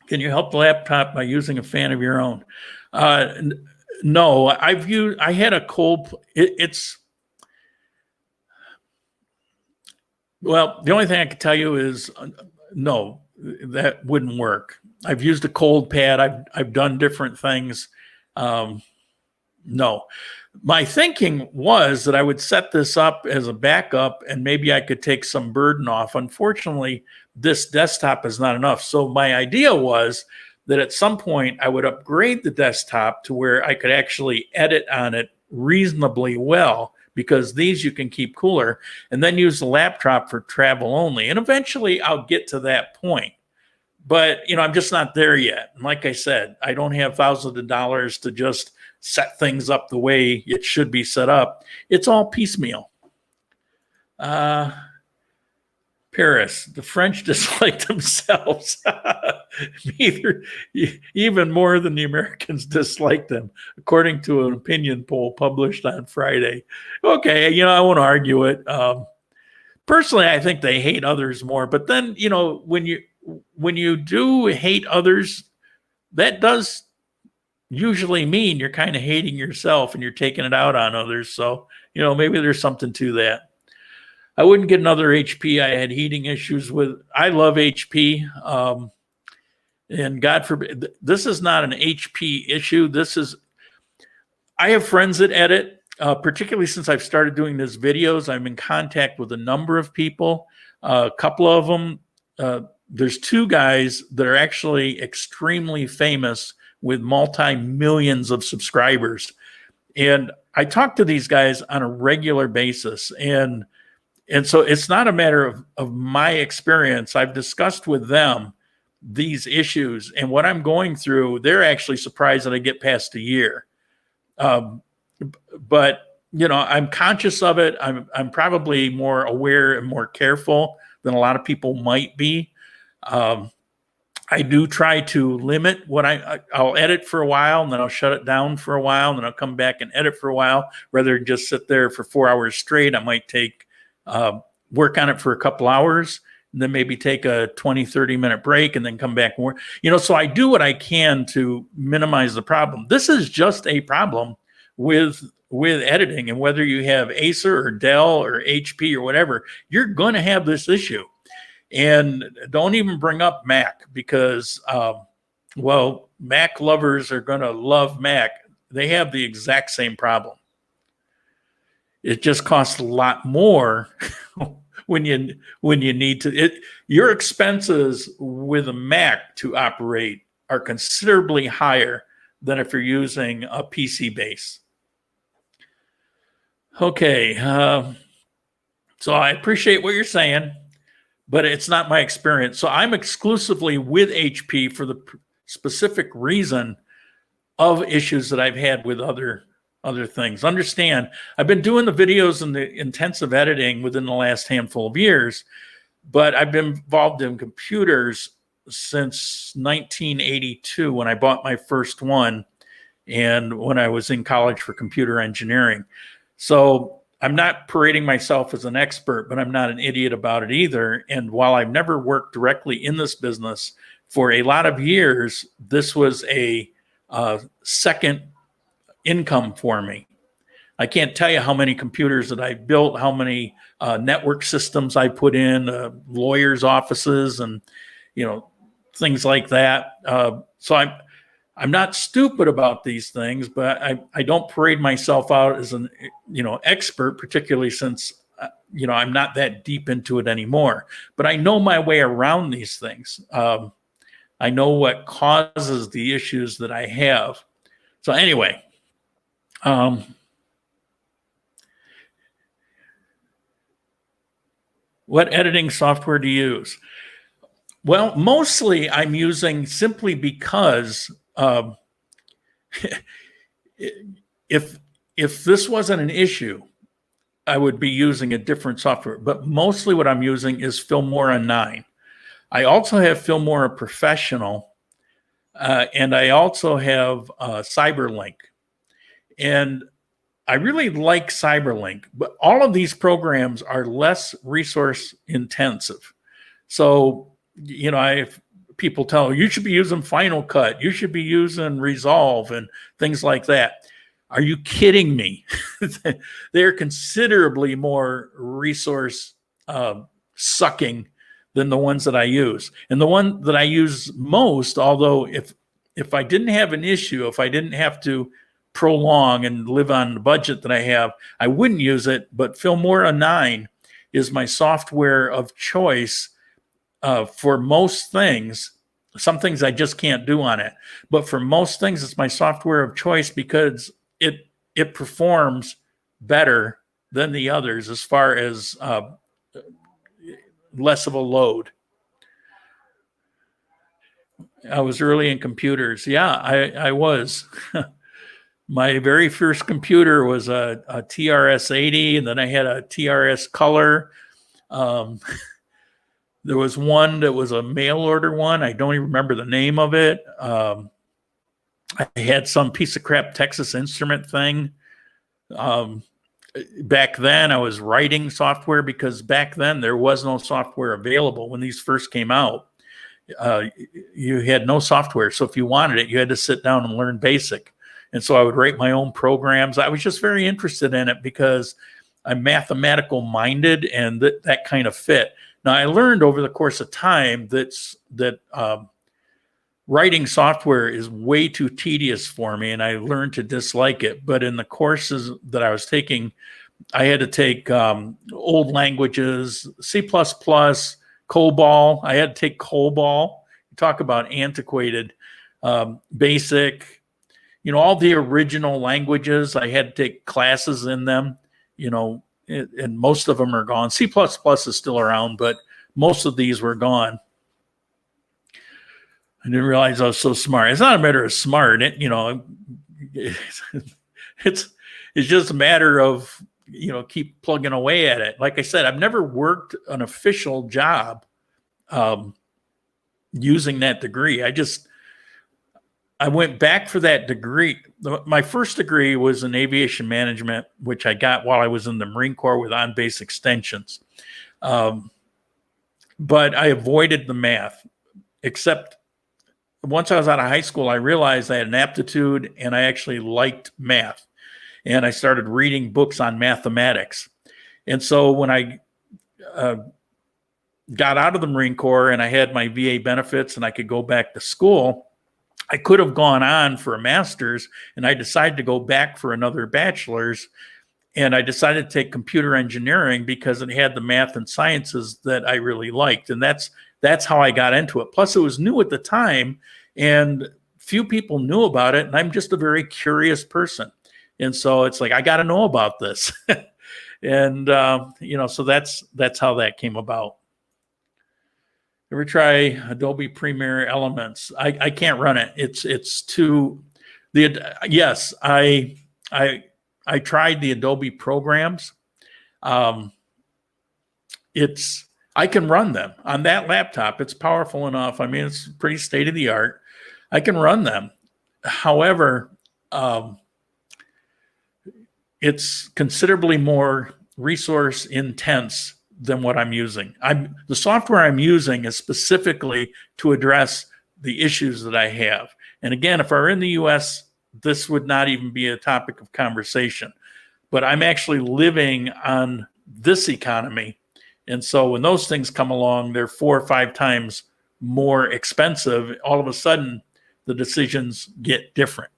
Can you help the laptop by using a fan of your own? No, I had a cold, well, the only thing I can tell you is no, that wouldn't work. I've used a cold pad. I've done different things. No. My thinking was that I would set this up as a backup and maybe I could take some burden off. Unfortunately, this desktop is not enough. So my idea was that at some point I would upgrade the desktop to where I could actually edit on it reasonably well, because these you can keep cooler, and then use the laptop for travel only. And eventually I'll get to that point. But, I'm just not there yet. And like I said, I don't have thousands of dollars to just set things up the way it should be set up. It's all piecemeal. Paris, the French dislike themselves even more than the Americans dislike them, according to an opinion poll published on Friday. Okay, I won't argue it. Personally, I think they hate others more. But then, when you do hate others, that does usually mean you're kind of hating yourself and you're taking it out on others. So, maybe there's something to that. I wouldn't get another HP. I had heating issues with. I love HP. And God forbid, this is not an HP issue. I have friends that edit, particularly since I've started doing these videos. I'm in contact with a number of people. A couple of them, there's two guys that are actually extremely famous with multi-millions of subscribers. And I talk to these guys on a regular basis. And so it's not a matter of my experience. I've discussed with them these issues and what I'm going through. They're actually surprised that I get past a year. But, I'm conscious of it. I'm probably more aware and more careful than a lot of people might be. I do try to limit what I'll edit for a while, and then I'll shut it down for a while, and then I'll come back and edit for a while. Rather than just sit there for 4 hours straight, I might take work on it for a couple hours, and then maybe take a 20, 30-minute break and then come back and work. So I do what I can to minimize the problem. This is just a problem with editing, and whether you have Acer or Dell or HP or whatever, you're going to have this issue. And don't even bring up Mac because, Mac lovers are going to love Mac. They have the exact same problem. It just costs a lot more when you need to. Your expenses with a Mac to operate are considerably higher than if you're using a PC base. Okay, so I appreciate what you're saying, but it's not my experience. So I'm exclusively with HP for the specific reason of issues that I've had with other things. Understand, I've been doing the videos and the intensive editing within the last handful of years, but I've been involved in computers since 1982 when I bought my first one and when I was in college for computer engineering. So I'm not parading myself as an expert, but I'm not an idiot about it either. And while I've never worked directly in this business, for a lot of years, this was a second income for me. I can't tell you how many computers that I built, how many network systems I put in, lawyers' offices, and things like that. So I'm not stupid about these things, but I don't parade myself out as an expert, particularly since I'm not that deep into it anymore. But I know my way around these things. I know what causes the issues that I have. So anyway, what editing software do you use? Well, mostly I'm using simply because if this wasn't an issue, I would be using a different software. But mostly what I'm using is Filmora 9. I also have Filmora Professional, and I also have Cyberlink. And I really like Cyberlink, but all of these programs are less resource intensive. So, people tell you should be using Final Cut, you should be using Resolve and things like that. Are you kidding me? They're considerably more resource sucking than the ones that I use. And the one that I use most, although if I didn't have an issue, if I didn't have to prolong and live on the budget that I have, I wouldn't use it. But Filmora 9 is my software of choice for most things. Some things I just can't do on it, but for most things, it's my software of choice because it performs better than the others as far as less of a load. I was early in computers. Yeah, I was. My very first computer was a TRS-80, and then I had a TRS Color. There was one that was a mail order one. I don't even remember the name of it. I had some piece of crap Texas Instrument thing. Back then, I was writing software because back then there was no software available when these first came out. You had no software. So if you wanted it, you had to sit down and learn BASIC. And so I would write my own programs. I was just very interested in it because I'm mathematical minded, and that kind of fit. Now, I learned over the course of time that writing software is way too tedious for me, and I learned to dislike it. But in the courses that I was taking, I had to take old languages, C++, COBOL. I had to take COBOL. Talk about antiquated, BASIC. All the original languages, I had to take classes in them, and most of them are gone. C++ is still around, but most of these were gone. I didn't realize I was so smart. It's not a matter of smart. It's just a matter of, keep plugging away at it. Like I said, I've never worked an official job using that degree. I went back for that degree. My first degree was in aviation management, which I got while I was in the Marine Corps with on-base extensions. But I avoided the math, except once I was out of high school, I realized I had an aptitude and I actually liked math. And I started reading books on mathematics. And so when I got out of the Marine Corps and I had my VA benefits and I could go back to school, I could have gone on for a master's, and I decided to go back for another bachelor's. And I decided to take computer engineering because it had the math and sciences that I really liked. And that's how I got into it. Plus, it was new at the time, and few people knew about it. And I'm just a very curious person. And so it's like, I got to know about this. And, so that's how that came about. Ever try Adobe Premiere Elements? I can't run it. It's too yes, I tried the Adobe programs. I can run them on that laptop. It's powerful enough. I mean, it's pretty state of the art. I can run them. However, it's considerably more resource intense than what I'm using. The software I'm using is specifically to address the issues that I have. And again, if I were in the US, this would not even be a topic of conversation. But I'm actually living on this economy. And so when those things come along, they're 4 or 5 times more expensive. All of a sudden, the decisions get different.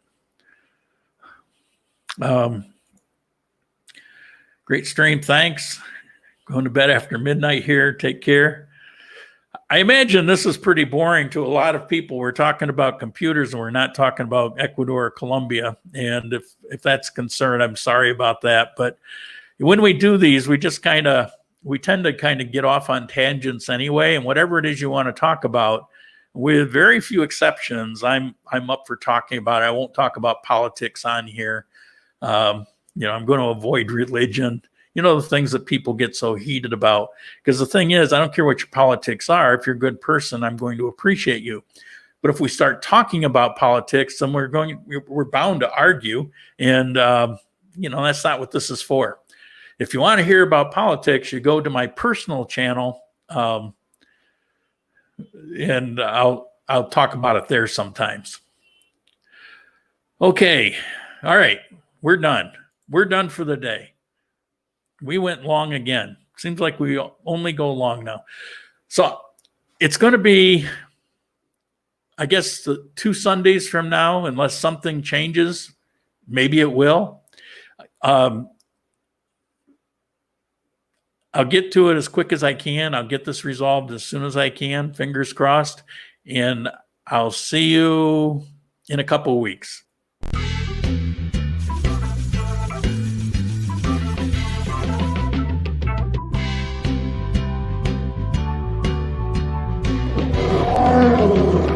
Great stream. Thanks. Going to bed after midnight here. Take care. I imagine this is pretty boring to a lot of people. We're talking about computers and we're not talking about Ecuador or Colombia. And if that's a concern, I'm sorry about that. But when we do these, we tend to kind of get off on tangents anyway. And whatever it is you want to talk about, with very few exceptions, I'm up for talking about it. I won't talk about politics on here. I'm going to avoid religion. The things that people get so heated about. Because the thing is, I don't care what your politics are. If you're a good person, I'm going to appreciate you. But if we start talking about politics, then we're bound to argue. And, that's not what this is for. If you want to hear about politics, you go to my personal channel, and I'll talk about it there sometimes. Okay. All right. We're done. We're done for the day. We went long again. Seems like we only go long now. So it's going to be, I guess, 2 Sundays from now, unless something changes. Maybe it will. I'll get to it as quick as I can. I'll get this resolved as soon as I can. Fingers crossed. And I'll see you in a couple of weeks. Terminating.